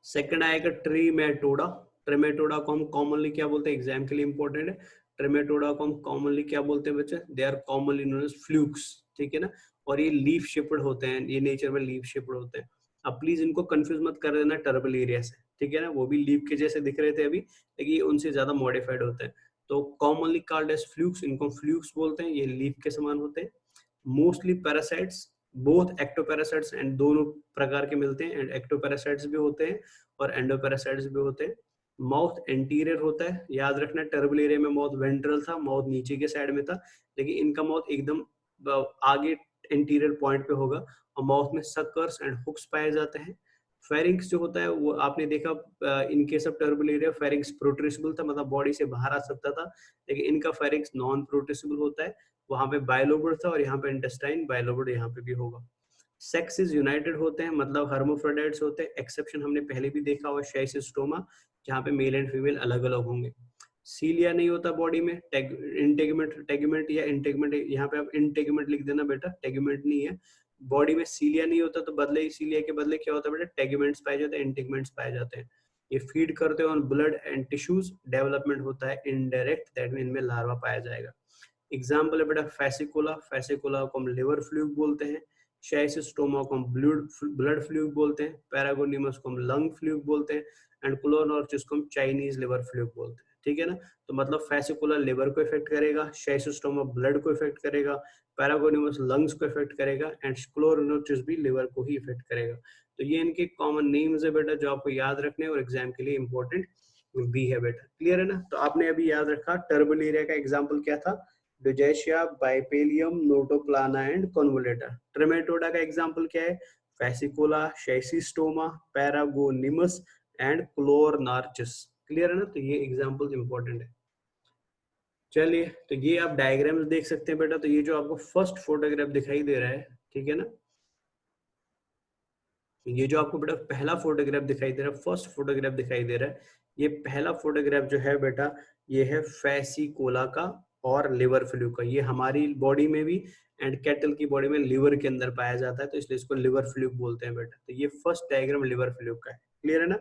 सेकंड आएगा ट्रीमेटोडा। ट्रीमेटोडा को हम कॉमनली क्या बोलते हैं, एग्जाम के लिए इंपॉर्टेंट है। ट्रीमेटोडा को हम कॉमनली क्या बोलते हैं बच्चे, they are commonly known as flukes, ठीक है ना। और ये लीफ शेप्ड होते हैं, ये नेचर में लीफ शेप्ड होते हैं। अब प्लीज इनको कंफ्यूज मत कर देना टर्बुलेरिया से, ठीक है ना। वो भी लीफ के जैसे दिख रहे थे अभी, लेकिन ये उनसे ज्यादा मॉडिफाइड होते हैं। तो कॉमनली कॉल्ड एज फ्लूक्स, इनको फ्लूक्स बोलते हैं, ये लीफ के समान होते हैं। Mostly parasites, both ectoparasites and दोनों प्रकार के मिलते हैं, एंड एक्टोपैरासाइट्स भी होते हैं और एंडोपैरासाइट्स भी होते हैं। माउथ एंटीरियर होता है, याद रखना टर्बुलेरिया में माउथ वेंट्रल था, माउथ नीचे के साइड में था, लेकिन इनका माउथ एकदम आगे एंटीरियर पॉइंट पे होगा, और माउथ में सक्कर्स एंड हुक्स पाए जाते हैं। फेरिंक्स जो होता है वो आपने देखा इन केस ऑफ टर्बुलेरिया फेरिंक्स प्रोट्रूसिबल था, मतलब बॉडी से बाहर आ सकता था, लेकिन इनका फेरिंक्स नॉन प्रोट्रूसिबल होता है, वहां पे बायलोबिड था, और यहाँ पे इंटेस्टाइन बायलोबिड यहाँ पे भी होगा। सेक्स इज यूनाइटेड होते हैं मतलब हर्माफ्रोडाइट्स होते हैं, एक्सेप्शन हमने पहले भी देखा हुआ शाइसिस्टोमा, जहाँ पे मेल एंड फीमेल अलग अलग होंगे। सीलिया नहीं होता बॉडी में, टेगुमेंट या इंटेगमेंट, यहाँ पे आप इंटेगमेंट लिख देना बेटा, टेगुमेंट नहीं है। बॉडी में सीलिया नहीं होता तो बदले सीलिया के बदले क्या होता है बेटा, टेगुमेंट्स पाए जाते हैं, इंटेगमेंट्स पाए जाते हैं। ये फीड करते हैं on blood and tissues, development होता है इनडायरेक्ट, दैट मीन इनमें लार्वा पाया जाएगा। एग्जाम्पल है बेटा फैसिकुला, फैसिकुला को हम लिवर फ्लूक बोलते हैं। शाइसिस्टोमा को हम ब्लड फ्लूक बोलते हैं। पैरागोनिमस को हम लंग फ्लूक बोलते हैं, एंड क्लोनॉर्चिस को हम चाइनीज लिवर फ्लूक बोलते हैं, ठीक है ना। तो मतलब फैसिकुला लिवर को इफेक्ट करेगा, शाइसिस्टोमा ब्लड को इफेक्ट करेगा, पैरागोनिमस लंग्स को इफेक्ट करेगा, एंड क्लोनॉर्चिस भी लिवर को ही इफेक्ट करेगा। तो ये इनके कॉमन नेम्स है बेटा जो आपको याद रखने हैं और एग्जाम के लिए इंपॉर्टेंट भी है बेटा, क्लियर है ना। तो आपने अभी याद रखा टर्बुलेरिया का एग्जाम्पल क्या था, डिजैशिया, बाइपेलियम, नोटोप्लाना एंड कॉन्वोलेटा। ट्रेमेटोडा का एग्जांपल क्या है, फैसिकोला, शाइसिस्टोमा, पैरागोनिमस एंड क्लोरनार्चिस, क्लियर है ना। तो ये एग्जांपल्स इंपॉर्टेंट है। चलिए तो ये आप डायग्राम्स देख सकते हैं बेटा। तो ये जो आपको फर्स्ट फोटोग्राफ दिखाई दे रहा है, ठीक है ना, ये जो आपको बेटा पहला फोटोग्राफ दिखाई दे रहा है, फर्स्ट फोटोग्राफ दिखाई दे रहा है, ये पहला फोटोग्राफ जो है बेटा, ये है फैसिकोला का और लिवर फ्लूक का। ये हमारी बॉडी में भी एंड कैटल की बॉडी में लिवर के अंदर पाया जाता है, तो इसलिए इसको लिवर फ्लूक बोलते हैं बेटा। तो ये फर्स्ट डायग्राम लिवर फ्लूक का है, क्लियर है ना।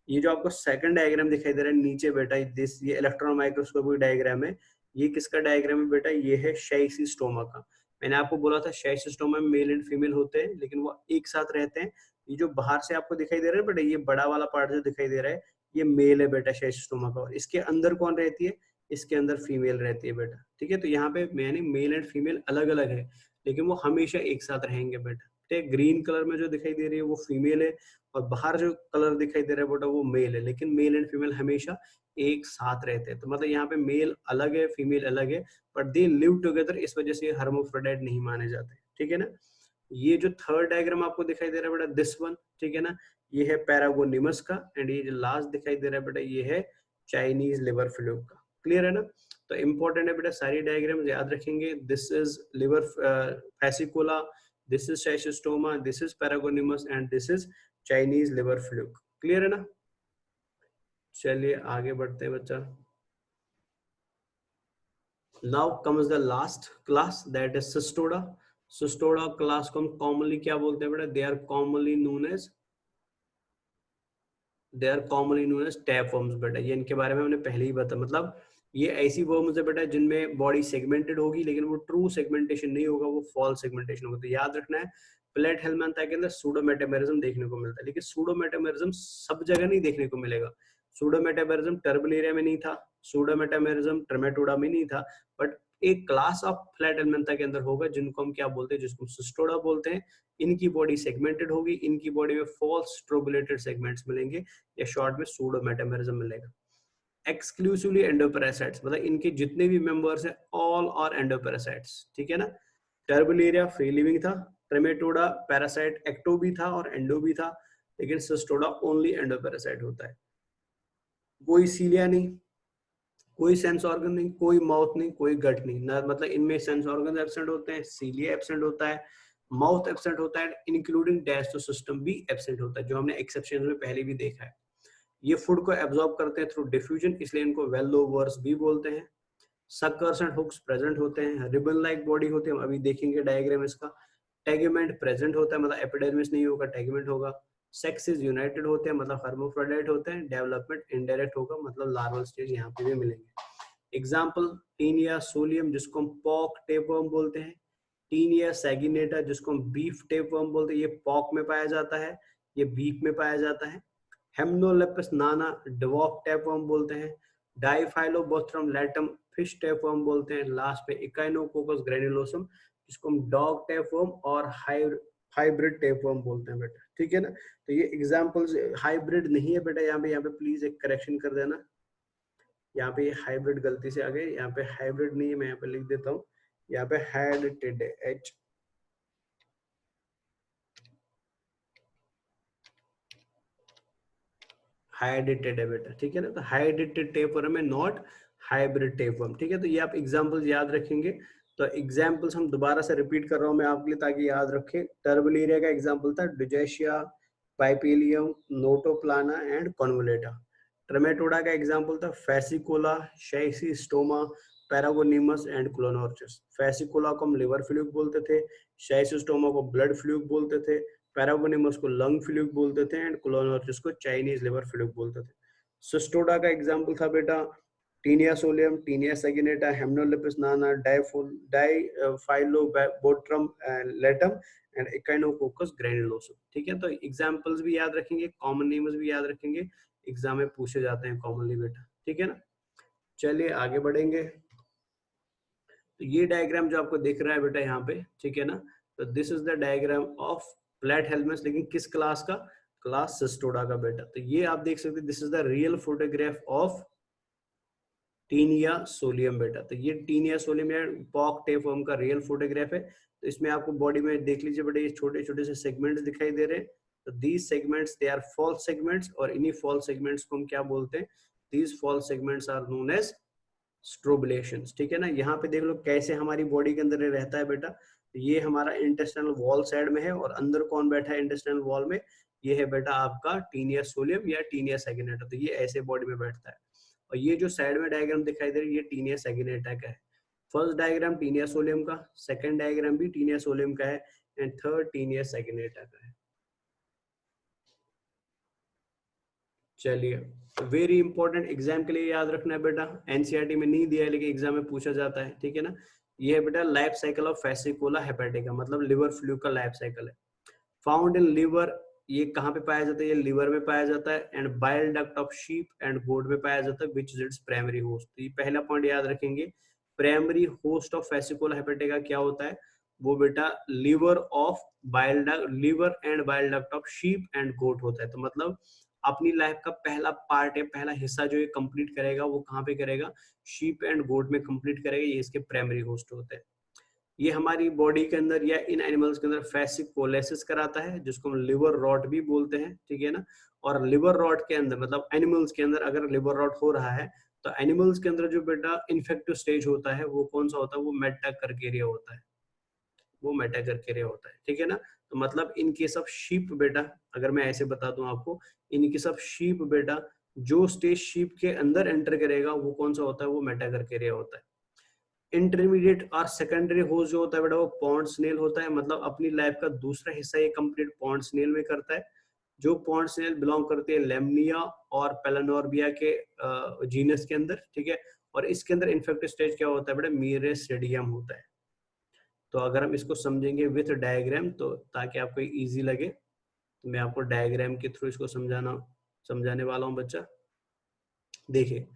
ये जो आपको सेकंड डायग्राम दिखाई दे रहा है नीचे बेटा, दिस ये इलेक्ट्रॉन माइक्रोस्कोपिक डायग्राम है। ये किसका डायग्राम है बेटा, ये है शाइसिस्टोमा का। मैंने आपको बोला था शाइसिस्टोमा में मेल एंड फीमेल होते हैं, लेकिन वो एक साथ रहते हैं। ये जो बाहर से आपको दिखाई दे रहा है बेटा, ये बड़ा वाला पार्ट जो दिखाई दे रहा है, ये मेल है बेटा शाइसिस्टोमा का। और इसके अंदर कौन रहती है, इसके अंदर फीमेल रहती है बेटा, ठीक है। तो यहाँ पे मैंने मेल एंड फीमेल अलग अलग है, लेकिन वो हमेशा एक साथ रहेंगे बेटा, ठीक है। ग्रीन कलर में जो दिखाई दे रही है वो फीमेल है, और बाहर जो कलर दिखाई दे रहा है बेटा वो मेल है, लेकिन मेल एंड फीमेल हमेशा एक साथ रहते हैं। तो मतलब यहाँ पे मेल अलग है, फीमेल अलग है, बट दे लिव टुगेदर, इस वजह से हर्माफ्रोडाइट नहीं माने जाते, ठीक है ना। ये जो थर्ड डायग्राम आपको दिखाई दे रहा है बेटा, दिस वन, ठीक है ना, ये है पैरागोनिमस का। एंड ये जो लास्ट दिखाई दे रहा है बेटा, ये है चाइनीज लिवर फ्लूक का, क्लियर है ना। तो इंपॉर्टेंट है बेटा, सारी डायग्राम याद रखेंगे। This is liver Fasciola, this is Schistosoma, this is Paragonimus and this is Chinese liver fluke, clear है ना। चलिए आगे बढ़ते हैं बच्चा। Now comes the last class, that is Cestoda. Cestoda class को हम कॉमनली क्या बोलते हैं बेटा, they are commonly known as tapeworms बेटा। ये इनके बारे में हमने पहले ही बताया, मतलब ये ऐसी वर्म्स है बेटा जिनमें बॉडी सेगमेंटेड होगी, लेकिन वो ट्रू सेगमेंटेशन नहीं होगा, वो फॉल्स सेगमेंटेशन होगा। तो याद रखना है, प्लेट हेलमिंथा के अंदर सूडोमेटामेरिज्म देखने को मिलता है, लेकिन सूडोमेटामेरिज्म सब जगह नहीं देखने को मिलेगा। सूडोमेटामेरिज्म टर्बुलेरिया में नहीं था, सूडोमेटामेरिज्म ट्रेमेटोडा में नहीं था, बट एक क्लास ऑफ फ्लैट हेलमिंथा के अंदर होगा, जिनको हम क्या बोलते हैं, जिसको सिस्टोडा बोलते हैं। इनकी बॉडी सेगमेंटेड होगी, इनकी बॉडी में फॉल्स स्ट्रोबुलेटेड सेगमेंट्स मिलेंगे, या शॉर्ट में सूडोमेटामेरिज्म मिलेगा। एक्सक्लूसिवली एंडोपैरासाइट्स, मतलब इनके जितने भी मेंबर्स हैं ऑल आर एंडोपैरासाइट्स, ठीक है ना। टर्बुलेरिया फ्री लिविंग था, ट्रेमेटोडा पैरासाइट एक्टो भी था और एंडो भी था, लेकिन सिस्टोडा ओनली एंडोपैरासाइट होता है। कोई सीलिया नहीं, कोई सेंस ऑर्गन नहीं, कोई माउथ नहीं, कोई गट नहीं ना, मतलब इनमें सेंस ऑर्गन एब्सेंट होते हैं, सीलिया एब्सेंट होता है, माउथ एब्सेंट होता है, इंक्लूडिंग डाइजेस्टिव सिस्टम भी एब्सेंट होता है, जो हमने एक्सेप्शन में पहले भी देखा है। ये फूड को एब्जॉर्ब करते हैं थ्रू डिफ्यूजन, इसलिए इनको वेलोवर्स भी बोलते हैं। सक्कर्स एंड हुक्स प्रेजेंट होते हैं, रिबन लाइक बॉडी होती है, हम अभी देखेंगे डायग्राम इसका। टेगुमेंट प्रेजेंट होता है, मतलब एपिडर्मिस नहीं होगा, टेगुमेंट होगा। सेक्सेस यूनाइटेड होते हैं, मतलब हर्माफ्रोडाइट होते हैं। डेवलपमेंट इनडायरेक्ट होगा, मतलब लार्वल स्टेज यहाँ पे भी मिलेंगे। एग्जाम्पल टीनिया सोलियम, जिसको हम पॉक टेपवर्म बोलते हैं। टीनिया सैगिनेटा, जिसको हम बीफ टेपवर्म बोलते हैं, ये पॉक में पाया जाता है, ये बीफ में पाया जाता है। हेमनोलेपिस नाना डवॉक टैपवर्म बोलते हैं। डाइफाइलोबोथ्रम लैटम फिश टैपवर्म बोलते हैं। लास्ट में इकाइनोकोकस ग्रेनुलोसम, जिसको हम डॉग टैपवर्म और हाइब्रिड टैपवर्म बोलते हैं बेटा, ठीक है ना। तो ये एग्जांपल्स, हाइब्रिड नहीं है बेटा, यहाँ पे प्लीज एक करेक्शन कर देना। यहाँ पे हाइब्रिड गलती से आ गए, यहाँ पे हाइब्रिड नहीं है, मैं यहाँ पे लिख देता हूँ, यहाँ पे हैडिटेड एच, हाइड्रेटेड है बेटा, ठीक है ना। तो हाइड्रेटेड टेपवर्म है, नॉट हाइब्रिड टेपवर्म, ठीक है। तो ये आप एग्जांपल्स याद रखेंगे। तो एग्जांपल्स हम दोबारा से रिपीट कर रहा हूं मैं आपके लिए, ताकि याद रखें। टर्बुलेरिया का एग्जांपल था डिजेशिया, पाइपेलियम, नोटोप्लाना एंड कॉन्वोलेटा। ट्रेमेटोडा का एग्जांपल था फैसिकोला, शाइसिस्टोमा, पैरागोनिमस एंड क्लोनोर्चिस। फैसिकोला को हम लिवर फ्लूक बोलते थे, शाइसिस्टोमा को ब्लड फ्लूक बोलते थे, पैरागोनिमस को लंग फ्लूक बोलते थे, एंड क्लोनोर्चिस को चाइनीज लिवर फ्लूक बोलते थे। सिस्टोडा का एग्जांपल था बेटा taenia solium, taenia सैगिनेटा, हेमनोलेपिस Nana, डाइफाइलोबोट्रम Latham and Echinococcus granulosum, ठीक है। तो एग्जांपल्स भी याद रखेंगे, कॉमन नेम्स भी याद रखेंगे, एग्जाम में पूछे जाते हैं कॉमनली बेटा, ठीक है ना। चलिए आगे बढ़ेंगे। तो ये डायग्राम जो आपको दिख रहा है बेटा यहाँ पे, ठीक है ना, तो this is the diagram of flat helmets, लेकिन किस क्लास का, क्लास सिस्टोडा का बेटा। तो ये आप देख सकते हैं, this is the real photograph of Taenia solium बेटा। तो ये टीनिया सोलियम या पॉक टेपवर्म का रियल फोटोग्राफ है। तो इसमें आपको बॉडी में देख लीजिए बेटा, ये छोटे छोटे से सेगमेंट्स दिखाई दे रहे हैं। तो these segments they are false segments, और इन्हीं फॉल्स सेगमेंट्स को हम क्या बोलते हैं, these false segments are known as strobilations, ठीक है ना। यहाँ पे देख लो कैसे हमारी बॉडी के अंदर रहता है बेटा। ये हमारा इंटेस्टिनल वॉल साइड में है, और अंदर कौन बैठा है इंटेस्टिनल वॉल में, ये है बेटा आपका टीनिया सोलियम या टीनिया सैगिनेटा। तो ये ऐसे बॉडी में बैठता है। और ये जो साइड में डायग्राम दिखाई दे रही है ये टीनिया सैगिनेटा का है। फर्स्ट डायग्राम टीनिया सोलियम का, सेकंड डायग्राम भी टीनिया सोलियम का है एंड थर्ड टीनिया सैगिनेटा का है। चलिए, वेरी इंपॉर्टेंट, एग्जाम के लिए याद रखना है बेटा, एनसीईआरटी में नहीं दिया है लेकिन एग्जाम में पूछा जाता है, ठीक है ना। ये है बेटा life cycle of Fasciola hepatica, मतलब लिवर फ्लू का लाइफ साइकिल है। फाउंड इन लिवर, ये कहाँ पे पाया जाता है, ये लिवर में पाया जाता है and bile duct of sheep and goat में पाया जाता है which is its primary host. तो ये पहला पॉइंट याद रखेंगे, primary host of Fasciola hepatica क्या होता है, वो बेटा liver of bile duct, liver and bile duct of sheep and goat होता है। तो मतलब अपनी लाइफ का पहला पार्ट है, पहला हिस्सा जो ये कंप्लीट करेगा वो कहाँ पे करेगा, शीप एंड गोट में कंप्लीट करेगा, ये इसके प्राइमरी होस्ट होते हैं। ये हमारी बॉडी के अंदर या इन एनिमल्स के अंदर फेसिकोलाइसिस कराता है जिसको हम लिवर रॉट भी बोलते हैं, ठीक है ना। और लिवर रॉट के अंदर मतलब एनिमल्स के अंदर अगर लिवर रॉट हो रहा है तो एनिमल्स के अंदर जो बेटा इन्फेक्टिव स्टेज होता है वो कौन सा होता है, वो मेटाकार्केरिया होता है, वो मेटाकार्केरिया होता है, ठीक है ना। तो मतलब इन केस ऑफ शीप बेटा, अगर मैं ऐसे बता दूं आपको, इन केस ऑफ शीप बेटा जो स्टेज शीप के अंदर एंटर करेगा वो कौन सा होता है, वो मेटाकार्केरिया होता है। इंटरमीडिएट और सेकेंडरी होस्ट जो होता है बेटा वो पॉन्ड स्नेल होता है, मतलब अपनी लाइफ का दूसरा हिस्सा ये कंप्लीट पॉन्ड स्नेल में करता है, जो पॉन्ड स्नेल बिलोंग करते हैं लेमनिया और पेलानोर्बिया के जीनस के अंदर, ठीक है। और इसके अंदर इन्फेक्टिव स्टेज क्या होता है बेटा, मीरेस्टेडियम होता है। तो अगर हम इसको समझेंगे विथ डायग्राम तो ताकि आपको इजी लगे, तो मैं आपको डायग्राम के थ्रू इसको समझाने वाला हूँ बच्चा। देखिए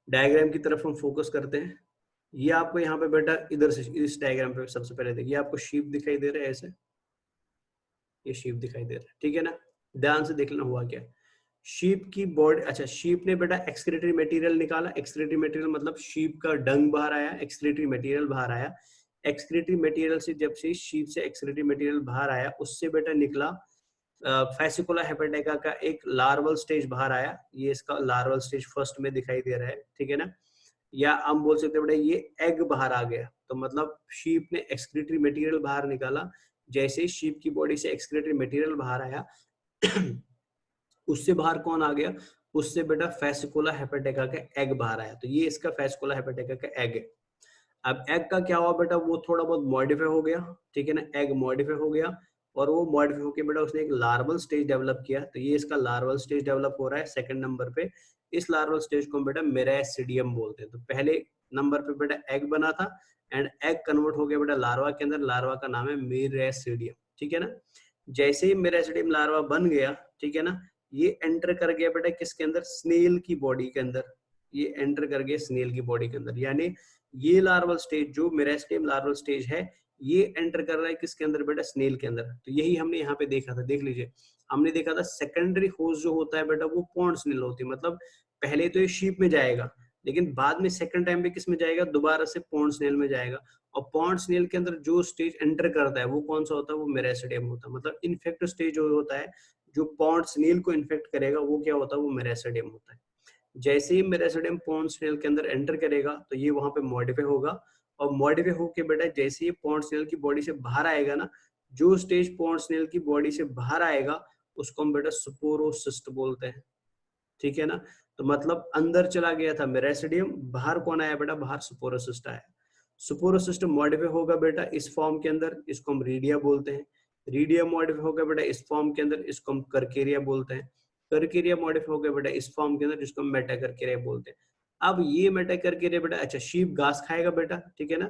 डायग्राम की तरफ हम फोकस करते हैं। ये आपको यहाँ पे बेटा इधर से इस डायग्राम पे सबसे पहले देखिए, आपको शीप दिखाई दे रहा है ऐसे, ये शीप दिखाई दे रहा है, ठीक है ना। ध्यान से देख लेना हुआ क्या, शीप की बॉडी, अच्छा शीप ने बेटा एक्सक्रीटरी मटेरियल निकाला, एक्सक्रीटरी मटेरियल मतलब शीप का डंग बाहर आया, एक्सक्रीटरी मटेरियल बाहर आया। एक्सक्रीटरी मटेरियल से जब से शीप से एक्सक्रीटरी मटेरियल बाहर आया उससे बेटा निकला फेसिकुला हेपेटिका का एक लार्वल स्टेज बाहर आया, ये इसका लार्वल स्टेज फर्स्ट में दिखाई दे रहा है, ठीक है ना। या हम बोल सकते हैं बेटा ये एग बाहर आ गया, तो मतलब शीप ने एक्सक्रीटरी मटेरियल बाहर निकाला, जैसे ही शीप की बॉडी से एक्सक्रीटरी मटेरियल बाहर आया उससे बाहर कौन आ गया, उससे बेटा फेसिकुला हेपेटिका का एग बाहर आया, तो ये इसका फेसिकुला हेपेटिका का एग है। अब एग का क्या हुआ बेटा, वो थोड़ा बहुत मॉडिफाई हो गया, ठीक है ना, एग मॉडिफाई हो गया और वो मॉडिफाई होकर बेटा उसने एक लार्वल स्टेज डेवलप किया, तो ये इसका लार्वल स्टेज डेवलप हो रहा है सेकंड नंबर पे। इस लार्वल स्टेज को बेटा मेरासिडियम बोलते हैं। तो पहले नंबर पे बेटा एग बना था एंड एग कन्वर्ट हो गया बेटा लार्वा के अंदर, लार्वा का नाम है मेरासिडियम, ठीक है ना। जैसे ही मेरासिडियम लार्वा बन गया, ठीक है ना, ये एंटर कर गया बेटा किसके अंदर, स्नेल की बॉडी के अंदर, ये एंटर कर गया स्नेल की बॉडी के अंदर, यानी ये लार्वल स्टेज जो मेरास्टेम लार्वल स्टेज है ये एंटर कर रहा है किसके अंदर बेटा, स्नेल के अंदर। तो यही हमने यहाँ पे देखा था, देख लीजिए हमने देखा था सेकेंडरी होस्ट जो होता है बेटा वो पॉन्ड स्नेल होती है, मतलब पहले तो ये शीप में जाएगा लेकिन बाद में सेकंड टाइम पे किस में जाएगा, दोबारा से पॉन्ड स्नेल में जाएगा। और पॉन्ड स्नेल के अंदर जो स्टेज एंटर करता है वो कौन सा होता है, वो मेरास्टेडियम होता है। मतलब इन्फेक्ट स्टेज जो होता है जो पॉन्ड स्नेल को इन्फेक्ट करेगा वो क्या होता है, वो मेरास्टेडियम होता है। जैसे ही मेरास्टेडियम पॉन्ड स्नेल के अंदर एंटर करेगा तो ये वहां पे मॉडिफाई होगा और मॉडिफाई होके बेटा जैसे ही पॉन्ड स्नेल की बॉडी से बाहर आएगा ना, जो स्टेज पॉन्ड स्नेल की बॉडी से बाहर आएगा उसको हम बेटा स्पोरोसिस्ट बोलते हैं, ठीक है ना। तो मतलब अंदर चला गया था मेरास्टेडियम, बाहर कौन आया बेटा, बाहर स्पोरोसिस्ट आया। स्पोरोसिस्ट मॉडिफाई होगा बेटा इस फॉर्म के अंदर, इसको हम रीडिया बोलते हैं। रीडिया मॉडिफाई होगा बेटा इस फॉर्म के अंदर, इसको हम करकेरिया बोलते हैं। करकेरिया मॉडिफाई हो गया बेटा इस फॉर्म के अंदर जिसको हम मेटा करकेरिया बोलते हैं। अब ये मेटा करकेरिया बेटा, अच्छा शीप घास खाएगा बेटा, ठीक है ना।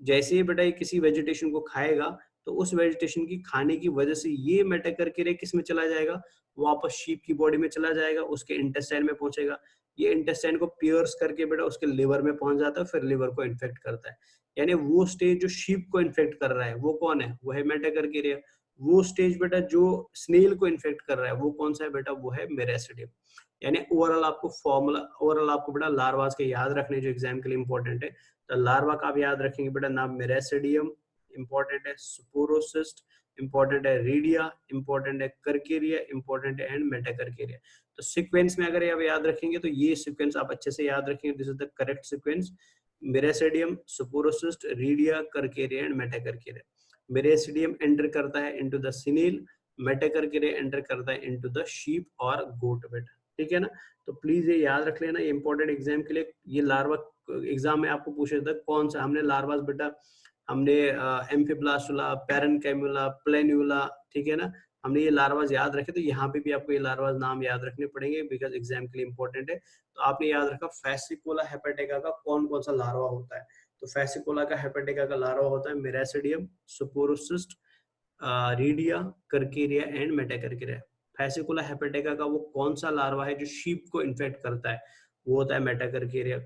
जैसे ही बेटा ये किसी वेजिटेशन को खाएगा तो उस वेजिटेशन की खाने की वजह से ये मेटा करकेरिया किस में चला जाएगा, वापस शीप की बॉडी में चला जाएगा, उसके इंटेस्टाइन में पहुंचेगा। ये इंटेस्टाइन को पियर्स करके बेटा उसके लिवर में पहुंच जाता है, फिर लिवर को इन्फेक्ट करता है। यानी वो स्टेज जो शीप को इन्फेक्ट कर रहा है वो कौन है, वो है मेटा करकेरिया। वो स्टेज बेटा जो स्नेल को इन्फेक्ट कर रहा है वो कौन सा है बेटा, वो है मेरास्टेडियम। यानी ओवरऑल आपको फॉर्मूला, ओवरऑल आपको बेटा लार्वास के याद रखने जो एग्जाम के लिए इंपॉर्टेंट है। तो लार्वा का आप याद रखेंगे बेटा नाम मेरास्टेडियम इंपॉर्टेंट है, स्पोरोसिस्ट इंपॉर्टेंट है, रीडिया इंपॉर्टेंट है, करकेरिया इंपॉर्टेंट है एंड मेटाकरकेरिया। तो सीक्वेंस में अगर आप याद रखेंगे तो ये सीक्वेंस आप अच्छे से याद रखेंगे, this is the correct sequence. Miracidium, sporocyst, redia, cercaria and metacercaria. Miracidium enter करता है into the snail, metacercaria enter करता है इनटू द शीप और गोट बेटा, ठीक है ना। तो प्लीज ये याद रख लेना, ये इंपॉर्टेंट एग्जाम के लिए। ये लार्वा एग्जाम में आपको पूछा जाता है कौन सा, हमने लार्वास बेटा, हमने एम्फिब्लास्टुला, पैरेन्काइमुला, प्लेन्युला, ठीक है ना, हमने ये लार्वास याद रखे। तो यहाँ पे भी आपको ये लार्वास नाम याद रखने पड़ेंगे बिकॉज एग्जाम के लिए इंपॉर्टेंट है। तो आपने याद रखा फैसिकोला हेपेटिका का कौन कौन सा लार्वा होता है। तो फैसिकोला का हेपेटिका का लार्वा होता है मेरासिडियम, स्पोरोसिस्ट, रीडिया, कर्केरिया एंड मेटाकर्केरिया। फैसिकुला हेपेटिका का वो कौन सा लार्वा है जो शीप को इन्फेक्ट करता है, वो होता है मेटाकर्केरिया।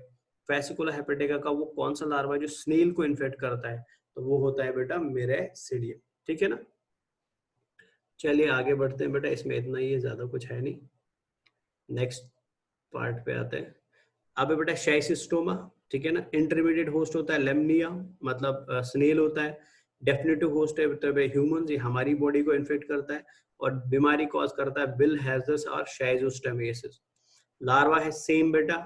फैसिकुला हेपेटिका का वो कौन सा लार्वा है जो स्नेल को इन्फेक्ट करता है, तो वो होता है बेटा मेरासिडियम, ठीक है ना। चलिए आगे बढ़ते हैं बेटा, इसमें इतना ही है, ज्यादा कुछ है नहीं। नेक्स्ट पार्ट पे आते हैं। अब बेटा शाइसिस्टोमा, ठीक है ना। इंटरमीडिएट होस्ट होता है लेमनिया, मतलब स्नेल होता है। डेफिनेटिव होस्ट है मतलब ह्यूमंस, ये हमारी बॉडी को इन्फेक्ट करता है और बीमारी कॉज करता है बिलहार्जियस और शाइजोस्टोमियासिस। लार्वा है सेम बेटा,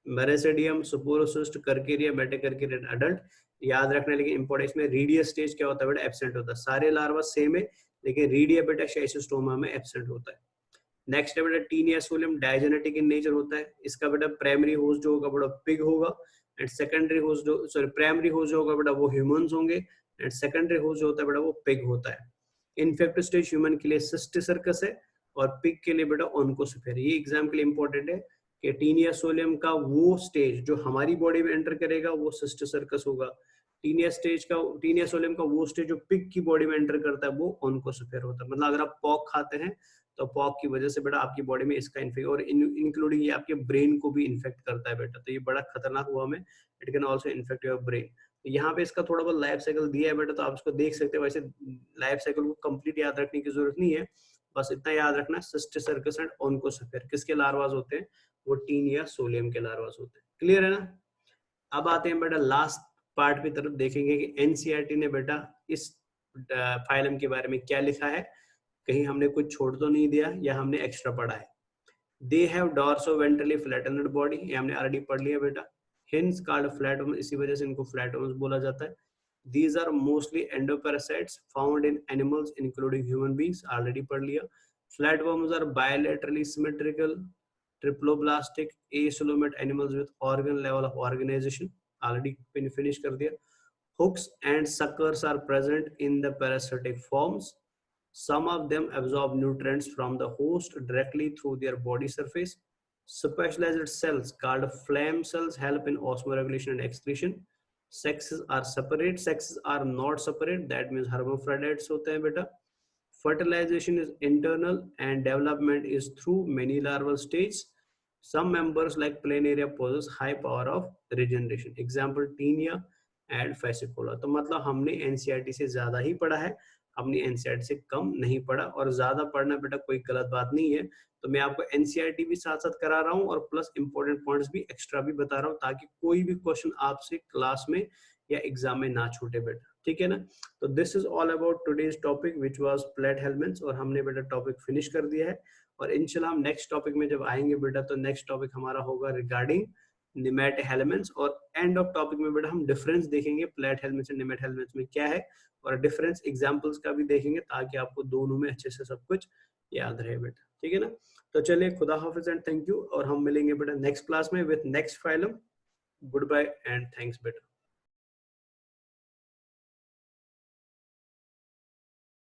मेरासिडियम, स्पोरोसिस्ट, कर्केरिया, मेटाकर्केरिया एडल्ट, याद रखना। लेकिन इंपॉर्टेंट इसमें रीडिया स्टेज क्या होता है बेटा, एब्सेंट होता है। सारे लार्वा सेम है लेकिन रीडिया बेटा शाइसिस्टोमा में एब्सेंट होता है। नेक्स्ट है बेटा टीनिया सोलियम, डायजेनेटिक इन नेचर होता है। इसका बेटा प्राइमरी होस्ट जो होगा बेटा पिग होगा, एंड सेकेंडरी होस्ट जो, सॉरी प्राइमरी होस्ट जो होगा बेटा वो ह्यूमंस होंगे, एंड सेकेंडरी होस्ट जो होता है बेटा वो पिग होता है। इन्फेक्टिव स्टेज ह्यूमन के लिए सिस्टिसर्कस है और पिग के लिए बेटा ओन्कोसफेयर। ये एग्जाम के लिए इंपॉर्टेंट है कि टीनिया सोलियम का वो स्टेज जो हमारी बॉडी में एंटर करेगा वो सिस्टिसर्कस होगा। टीनिया सोलियम का वो स्टेज जो पिग की बॉडी में एंटर करता है वो ओन्कोसफेयर होता है। मतलब अगर आप पॉक खाते हैं तो पॉक की वजह से बेटा आपकी बॉडी में इसका इन्फेक्ट, और इंक्लूडिंग ये आपके ब्रेन को भी इन्फेक्ट करता है बेटा। तो ये बड़ा खतरनाक हुआ हमें, it can also infect your brain. तो यहाँ पे इसका थोड़ा बहुत लाइफ साइकिल दिया है बेटा, तो आप इसको देख सकते हैं। वैसे लाइफ साइकिल को कंप्लीट याद रखने की जरूरत नहीं है, बस इतना याद रखना सिस्टिसर्कस एंड ओन्कोसफेयर किसके लार्वास होते हैं, वो टीनिया सोलियम के लार्वास होते हैं। क्लियर है ना। अब आते हैं बेटा लास्ट पार्ट की तरफ, देखेंगे कि एनसीईआरटी ने बेटा इस फाइलम के बारे में क्या लिखा है, कहीं हमने कुछ छोड़ तो नहीं दिया या हमने एक्स्ट्रा पढ़ा है। दे हैव डॉर्सोवेंट्रली फ्लैटेंड बॉडी, ये हमने ऑलरेडी पढ़ लिया बेटा। हिंस कॉल्ड फ्लैटवर्म, इसी वजह से इनको फ्लैटवर्म्स बोला जाता है। These are mostly endoparasites found in animals including human beings, already पढ़ लिया। Flatworms are bilaterally symmetrical, triploblastic, acoelomate animals with organ level of organization, already finish कर दिया। Hooks and suckers are present in the parasitic forms. Some of them absorb nutrients from the host directly through their body surface. Specialized cells called phloem cells help in osmoregulation and excretion. Sexes are separate, sexes are not separate, that means hermaphrodites होते हैं बेटा। Fertilization is internal and development is through many larval stages. Some members like planaria possess high power of regeneration. Example Taenia and Fascicola. तो मतलब हमने NCERT से ज्यादा ही पढ़ा है, हमने एनसीईआरटी से कम नहीं पढ़ा। और ज्यादा पढ़ना बेटा कोई गलत बात नहीं है, तो मैं आपको एनसीईआरटी भी साथ साथ करा रहा हूँ और प्लस इंपॉर्टेंट पॉइंट्स भी एक्स्ट्रा भी बता रहा हूँ, ताकि कोई भी क्वेश्चन आपसे क्लास में या एग्जाम में ना छूटे बेटा, ठीक है ना। तो this is all about today's topic which was plate helmets, और हमने बेटा टॉपिक फिनिश कर दिया है। और इंशाल्लाह हम नेक्स्ट टॉपिक में जब आएंगे बेटा, तो नेक्स्ट टॉपिक हमारा होगा रिगार्डिंग निमेट हेलमेट्स, और एंड ऑफ टॉपिक में बेटा हम डिफरेंस देखेंगे प्लेट हेलमेट्स एंड निमेट हेलमेट्स में क्या है, और डिफरेंस एग्जांपल्स का भी देखेंगे, ताकि आपको दोनों में अच्छे से सब कुछ याद रहे बेटा, ठीक है ना। तो चलिए खुदा हाफिज एंड थैंक यू, और हम मिलेंगे बेटा नेक्स्ट क्लास में with next phylum. Goodbye and thanks बेटा।